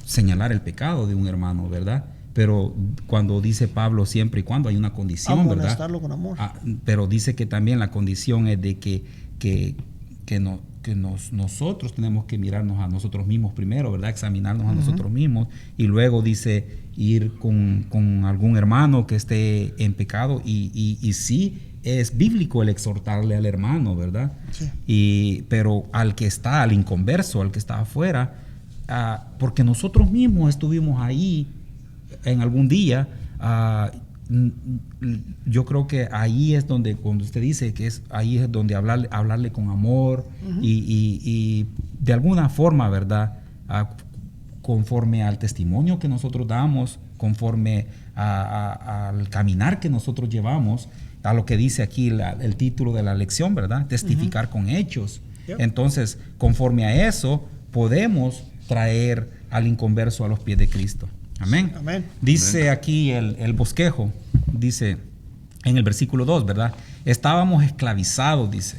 señalar el pecado de un hermano, ¿verdad? Pero cuando dice Pablo siempre y cuando hay una condición, ¿verdad? Amonestarlo con amor. Pero dice que también la condición es de nosotros tenemos que mirarnos a nosotros mismos primero, ¿verdad? Examinarnos a nosotros mismos, y luego dice ir con algún hermano que esté en pecado y sí, es bíblico el exhortarle al hermano, ¿verdad? Sí. Pero al inconverso, al que está afuera, porque nosotros mismos estuvimos ahí en algún día, yo creo que ahí es donde, cuando usted dice que ahí es donde hablarle con amor, uh-huh. y de alguna forma, ¿verdad? Conforme al testimonio que nosotros damos, conforme al caminar que nosotros llevamos, a lo que dice aquí el título de la lección, ¿verdad? Testificar uh-huh. con hechos. Yep. Entonces, conforme a eso, podemos traer al inconverso a los pies de Cristo. Amén. Amén. Dice aquí el bosquejo, dice en el versículo 2, ¿verdad? Estábamos esclavizados, dice.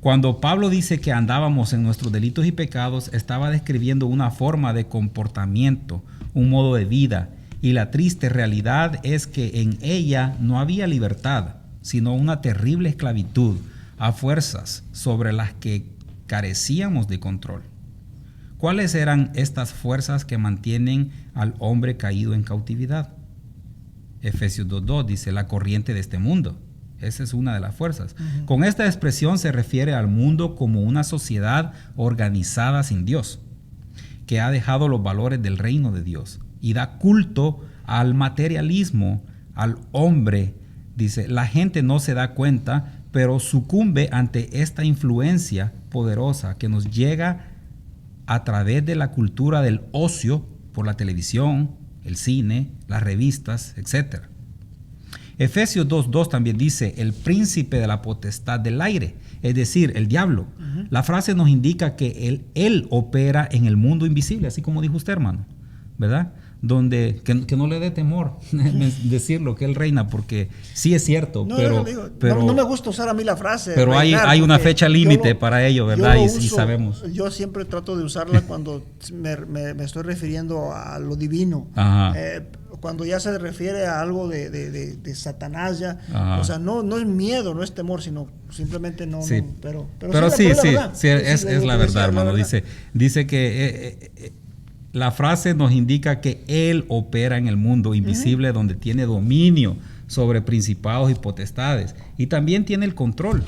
Cuando Pablo dice que andábamos en nuestros delitos y pecados, estaba describiendo una forma de comportamiento, un modo de vida. Y la triste realidad es que en ella no había libertad, sino una terrible esclavitud a fuerzas sobre las que carecíamos de control. ¿Cuáles eran estas fuerzas que mantienen al hombre caído en cautividad? Efesios 2:2 dice la corriente de este mundo. Esa es una de las fuerzas. Con esta expresión se refiere al mundo como una sociedad organizada sin Dios, que ha dejado los valores del reino de Dios y da culto al materialismo, al hombre. Dice, la gente no se da cuenta, pero sucumbe ante esta influencia poderosa que nos llega a través de la cultura del ocio por la televisión, el cine, las revistas, etc. Efesios 2:2 también dice, el príncipe de la potestad del aire, es decir, el diablo. La frase nos indica que él opera en el mundo invisible, así como dijo usted, hermano, ¿verdad? Donde que no le dé temor decirlo, que él reina, porque sí es cierto, pero no me gusta usar a mí la frase. Pero hay una fecha límite para ello, ¿verdad? Y sabemos. Yo siempre trato de usarla cuando me estoy refiriendo a lo divino. Cuando ya se refiere a algo de Satanás, ya, o sea, no es miedo, no es temor, sino simplemente no. Sí. Pero sí, es la verdad, hermano. Dice que la frase nos indica que Él opera en el mundo invisible, donde tiene dominio sobre principados y potestades, y también tiene el control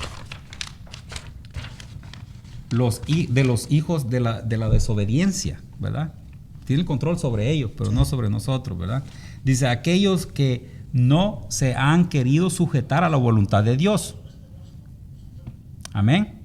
de los hijos de la desobediencia, ¿verdad? Tiene el control sobre ellos, pero no sobre nosotros, ¿verdad? Dice, aquellos que no se han querido sujetar a la voluntad de Dios. Amén.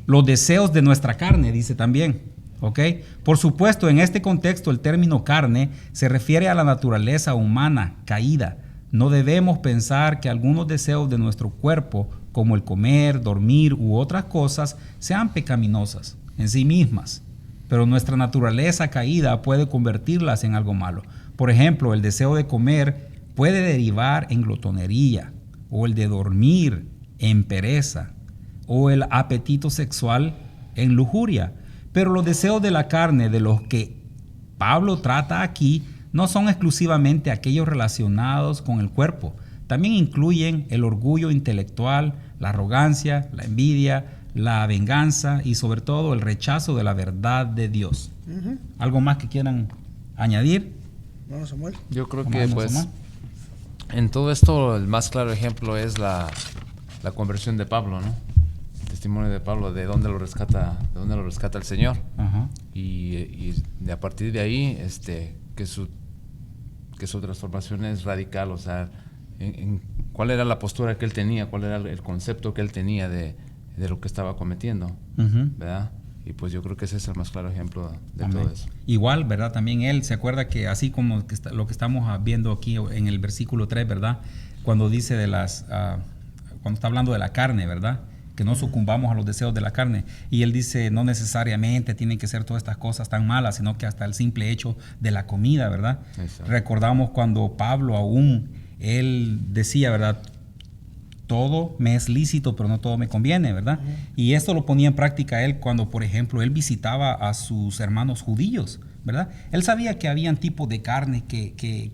Los deseos de nuestra carne, dice también, ¿ok? Por supuesto, en este contexto el término carne se refiere a la naturaleza humana caída. No debemos pensar que algunos deseos de nuestro cuerpo, como el comer, dormir u otras cosas, sean pecaminosas en sí mismas, pero nuestra naturaleza caída puede convertirlas en algo malo. Por ejemplo, el deseo de comer puede derivar en glotonería, o el de dormir en pereza, o el apetito sexual en lujuria. Pero los deseos de la carne de los que Pablo trata aquí no son exclusivamente aquellos relacionados con el cuerpo. También incluyen el orgullo intelectual, la arrogancia, la envidia, la venganza y sobre todo el rechazo de la verdad de Dios. ¿Algo más que quieran añadir? Bueno, Samuel. Yo creo que pues en todo esto el más claro ejemplo es la conversión de Pablo, ¿no? El testimonio de Pablo, de dónde lo rescata el Señor. Y a partir de ahí que su transformación es radical, o sea, en cuál era la postura que él tenía, cuál era el concepto que él tenía de lo que estaba cometiendo, ¿verdad? Y pues yo creo que ese es el más claro ejemplo de todo eso. Igual, ¿verdad? También él se acuerda que así como que lo que estamos viendo aquí en el versículo 3, ¿verdad? Cuando dice cuando está hablando de la carne, ¿verdad? Que no sucumbamos a los deseos de la carne. Y él dice, no necesariamente tienen que ser todas estas cosas tan malas, sino que hasta el simple hecho de la comida, ¿verdad? Exacto. Recordamos cuando Pablo él decía, ¿verdad? Todo me es lícito, pero no todo me conviene, ¿verdad? Y esto lo ponía en práctica él cuando, por ejemplo, él visitaba a sus hermanos judíos, ¿verdad? Él sabía que habían tipos de carne que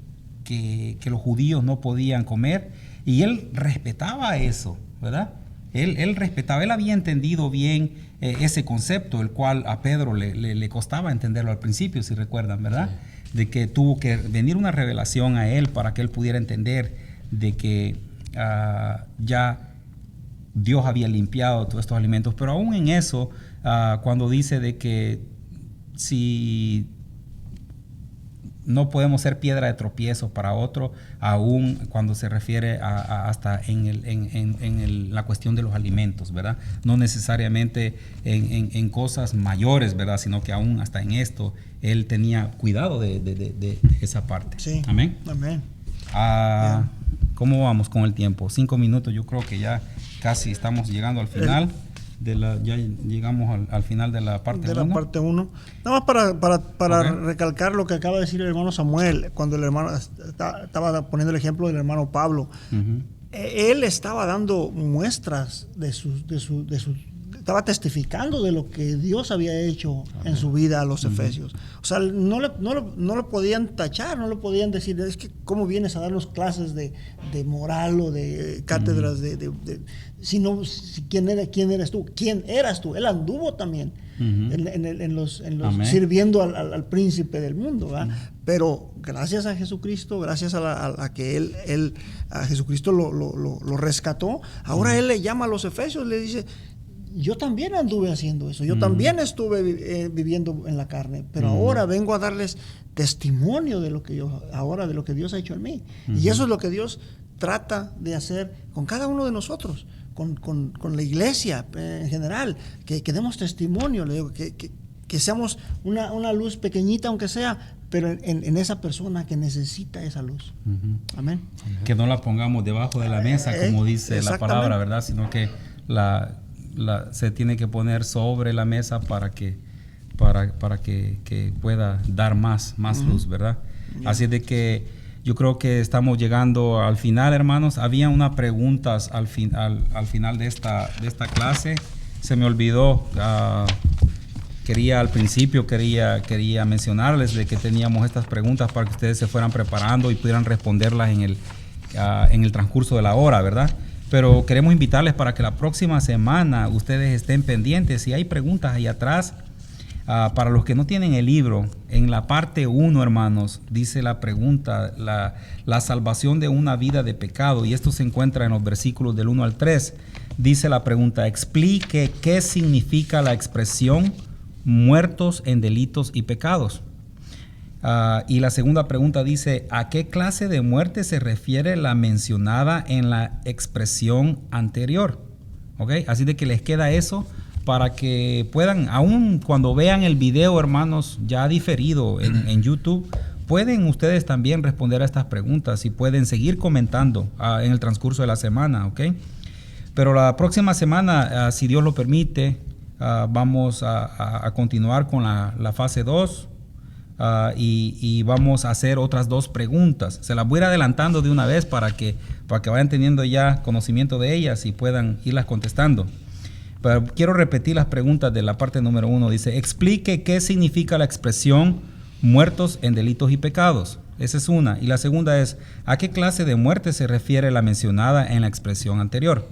los judíos no podían comer, y él respetaba eso, ¿verdad? Él respetaba, él había entendido bien ese concepto, el cual a Pedro le costaba entenderlo al principio, si recuerdan, ¿verdad? Sí. De que tuvo que venir una revelación a él para que él pudiera entender de que ya Dios había limpiado todos estos alimentos. Pero aún en eso, cuando dice de que si no podemos ser piedra de tropiezo para otro, aún cuando se refiere hasta en la cuestión de los alimentos, ¿verdad? No necesariamente en cosas mayores, ¿verdad? Sino que aún hasta en esto él tenía cuidado de esa parte. Sí. Amén. Amén. ¿Cómo vamos con el tiempo? 5 minutos, yo creo que ya casi estamos llegando al final. Ya llegamos al final de la parte 1. De la parte 1. Nada más para recalcar lo que acaba de decir el hermano Samuel, cuando el hermano estaba poniendo el ejemplo del hermano Pablo. Él estaba dando muestras de estaba testificando de lo que Dios había hecho en su vida a los efesios. O sea, no lo podían tachar, no lo podían decir, es que cómo vienes a darnos clases de moral o de cátedras sino quién eres tú, quién eras tú. Él anduvo también en los sirviendo al príncipe del mundo, ¿verdad? Pero gracias a Jesucristo, gracias a que él a Jesucristo lo rescató, ahora él le llama a los efesios, le dice: yo también anduve haciendo eso, yo también estuve viviendo en la carne, pero ahora vengo a darles testimonio de lo que Dios ha hecho en mí. Y eso es lo que Dios trata de hacer con cada uno de nosotros, con la iglesia en general, que demos testimonio, le digo, que seamos una luz pequeñita, aunque sea, pero en esa persona que necesita esa luz. Amén. Que no la pongamos debajo de la mesa, como dice la palabra, ¿verdad? Sino que se tiene que poner sobre la mesa para que pueda dar más luz, ¿verdad? Así de que yo creo que estamos llegando al final, hermanos. Había unas preguntas al final de esta clase. Se me olvidó. Al principio quería mencionarles de que teníamos estas preguntas para que ustedes se fueran preparando y pudieran responderlas en el transcurso de la hora, ¿verdad? Pero queremos invitarles para que la próxima semana ustedes estén pendientes. Si hay preguntas ahí atrás, para los que no tienen el libro, en la parte 1, hermanos, dice la pregunta, la salvación de una vida de pecado, y esto se encuentra en los versículos del 1 al 3. Dice la pregunta: explique qué significa la expresión muertos en delitos y pecados. Y la segunda pregunta dice: ¿a qué clase de muerte se refiere la mencionada en la expresión anterior? ¿Okay? Así de que les queda eso para que puedan, aún cuando vean el video, hermanos, ya diferido en YouTube, pueden ustedes también responder a estas preguntas y pueden seguir comentando en el transcurso de la semana, ¿ok? Pero la próxima semana, si Dios lo permite, vamos a continuar con la fase 2 y vamos a hacer otras 2 preguntas. Se las voy a ir adelantando de una vez para que vayan teniendo ya conocimiento de ellas y puedan irlas contestando. Pero quiero repetir las preguntas de la parte número 1. Dice: explique qué significa la expresión muertos en delitos y pecados. Esa es una. Y la segunda es: ¿a qué clase de muerte se refiere la mencionada en la expresión anterior?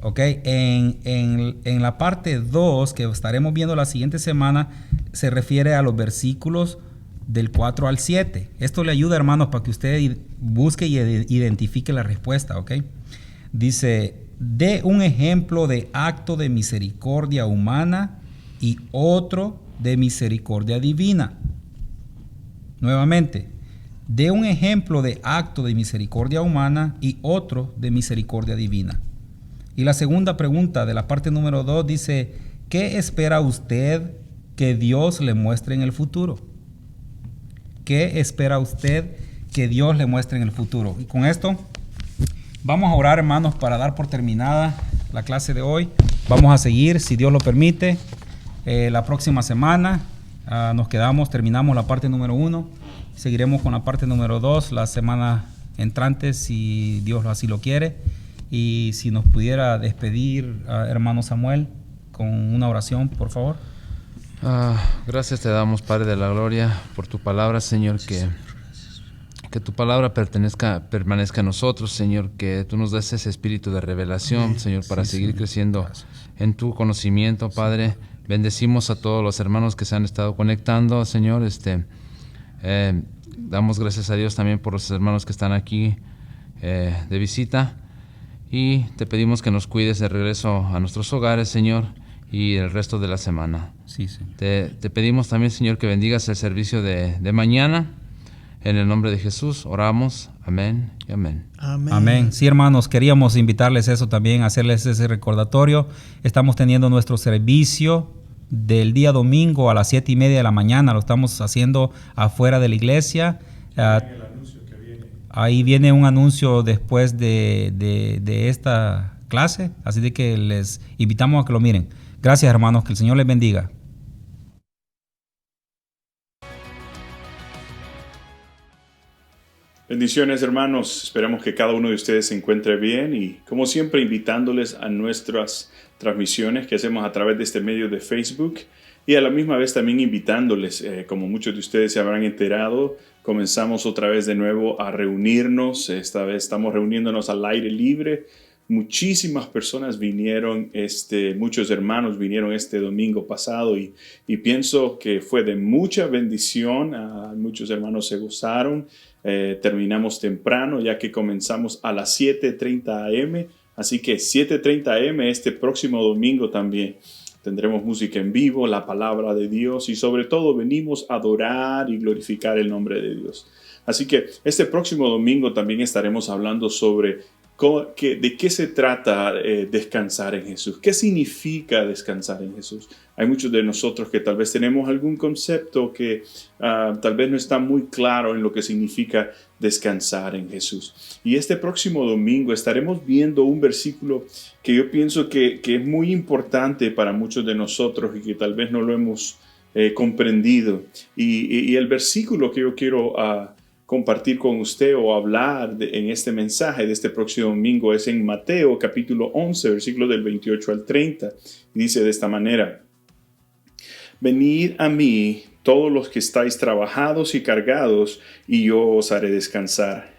Ok, en la parte 2 que estaremos viendo la siguiente semana, se refiere a los versículos del 4 al 7. Esto le ayuda, hermanos, para que usted busque y identifique la respuesta, ok. Dice: dé un ejemplo de acto de misericordia humana y otro de misericordia divina. Nuevamente, dé un ejemplo de acto de misericordia humana y otro de misericordia divina. Y la segunda pregunta de la parte número 2 dice: ¿qué espera usted que Dios le muestre en el futuro? ¿Qué espera usted que Dios le muestre en el futuro? Y con esto vamos a orar, hermanos, para dar por terminada la clase de hoy. Vamos a seguir, si Dios lo permite, la próxima semana. Terminamos la parte número 1. Seguiremos con la parte número 2 la semana entrante, si Dios así lo quiere. Y si nos pudiera despedir, hermano Samuel, con una oración, por favor. Gracias te damos, Padre de la Gloria, por tu palabra, Señor, que tu palabra permanezca en nosotros, Señor, que tú nos des ese espíritu de revelación, Señor, para seguir creciendo en tu conocimiento, Padre. Bendecimos a todos los hermanos que se han estado conectando, Señor. Damos gracias a Dios también por los hermanos que están aquí de visita. Y te pedimos que nos cuides de regreso a nuestros hogares, Señor, y el resto de la semana. Sí. Te pedimos también, Señor, que bendigas el servicio de mañana. En el nombre de Jesús oramos. Amén y amén. Amén. Sí, hermanos, queríamos invitarles eso también, hacerles ese recordatorio. Estamos teniendo nuestro servicio del día domingo a las 7:30 de la mañana. Lo estamos haciendo afuera de la iglesia. Ahí viene un anuncio después de esta clase, así de que les invitamos a que lo miren. Gracias, hermanos, que el Señor les bendiga. Bendiciones, hermanos. Esperamos que cada uno de ustedes se encuentre bien y, como siempre, invitándoles a nuestras transmisiones que hacemos a través de este medio de Facebook y a la misma vez también invitándoles, como muchos de ustedes se habrán enterado, comenzamos otra vez de nuevo a reunirnos. Esta vez estamos reuniéndonos al aire libre. Muchísimas personas vinieron, muchos hermanos vinieron este domingo pasado y pienso que fue de mucha bendición. Muchos hermanos se gozaron. Terminamos temprano ya que comenzamos a las 7:30 a.m. Así que 7:30 a.m. este próximo domingo también. Tendremos música en vivo, la palabra de Dios y sobre todo venimos a adorar y glorificar el nombre de Dios. Así que este próximo domingo también estaremos hablando sobre de qué se trata descansar en Jesús. ¿Qué significa descansar en Jesús? Hay muchos de nosotros que tal vez tenemos algún concepto que tal vez no está muy claro en lo que significa descansar en Jesús. Y este próximo domingo estaremos viendo un versículo que yo pienso que es muy importante para muchos de nosotros y que tal vez no lo hemos comprendido. Y el versículo que yo quiero compartir con usted o hablar en este mensaje de este próximo domingo es en Mateo capítulo 11, versículo del 28 al 30. Y dice de esta manera: Venid a mí todos los que estáis trabajados y cargados, y yo os haré descansar.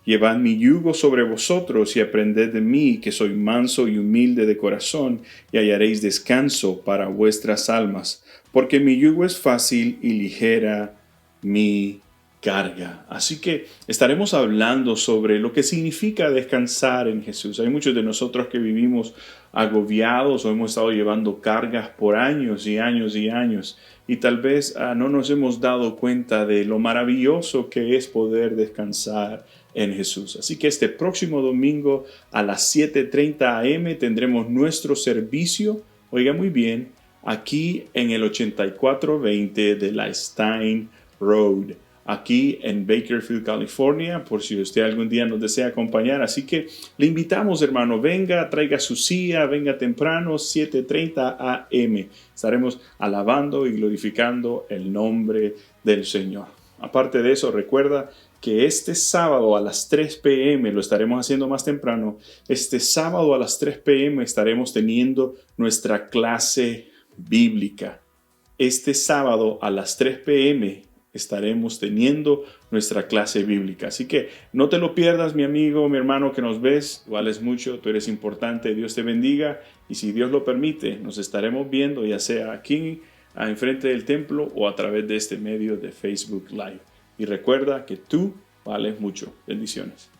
Llevad mi yugo sobre vosotros y aprended de mí, que soy manso y humilde de corazón, y hallaréis descanso para vuestras almas, porque mi yugo es fácil y ligera mi carga. Así que estaremos hablando sobre lo que significa descansar en Jesús. Hay muchos de nosotros que vivimos agobiados o hemos estado llevando cargas por años y años y años y tal vez no nos hemos dado cuenta de lo maravilloso que es poder descansar en Jesús. Así que este próximo domingo a las 7:30 a.m. tendremos nuestro servicio, oiga muy bien, aquí en el 8420 de la Stein Road, aquí en Bakersfield, California, por si usted algún día nos desea acompañar. Así que le invitamos, hermano, venga, traiga su silla, venga temprano, 7:30 a.m. Estaremos alabando y glorificando el nombre del Señor. Aparte de eso, recuerda que este sábado a las 3 p.m., lo estaremos haciendo más temprano, este sábado a las 3 p.m. estaremos teniendo nuestra clase bíblica. Este sábado a las 3 p.m. estaremos teniendo nuestra clase bíblica. Así que no te lo pierdas, mi amigo, mi hermano que nos ves. Vales mucho, tú eres importante, Dios te bendiga. Y si Dios lo permite, nos estaremos viendo ya sea aquí, enfrente del templo o a través de este medio de Facebook Live. Y recuerda que tú vales mucho. Bendiciones.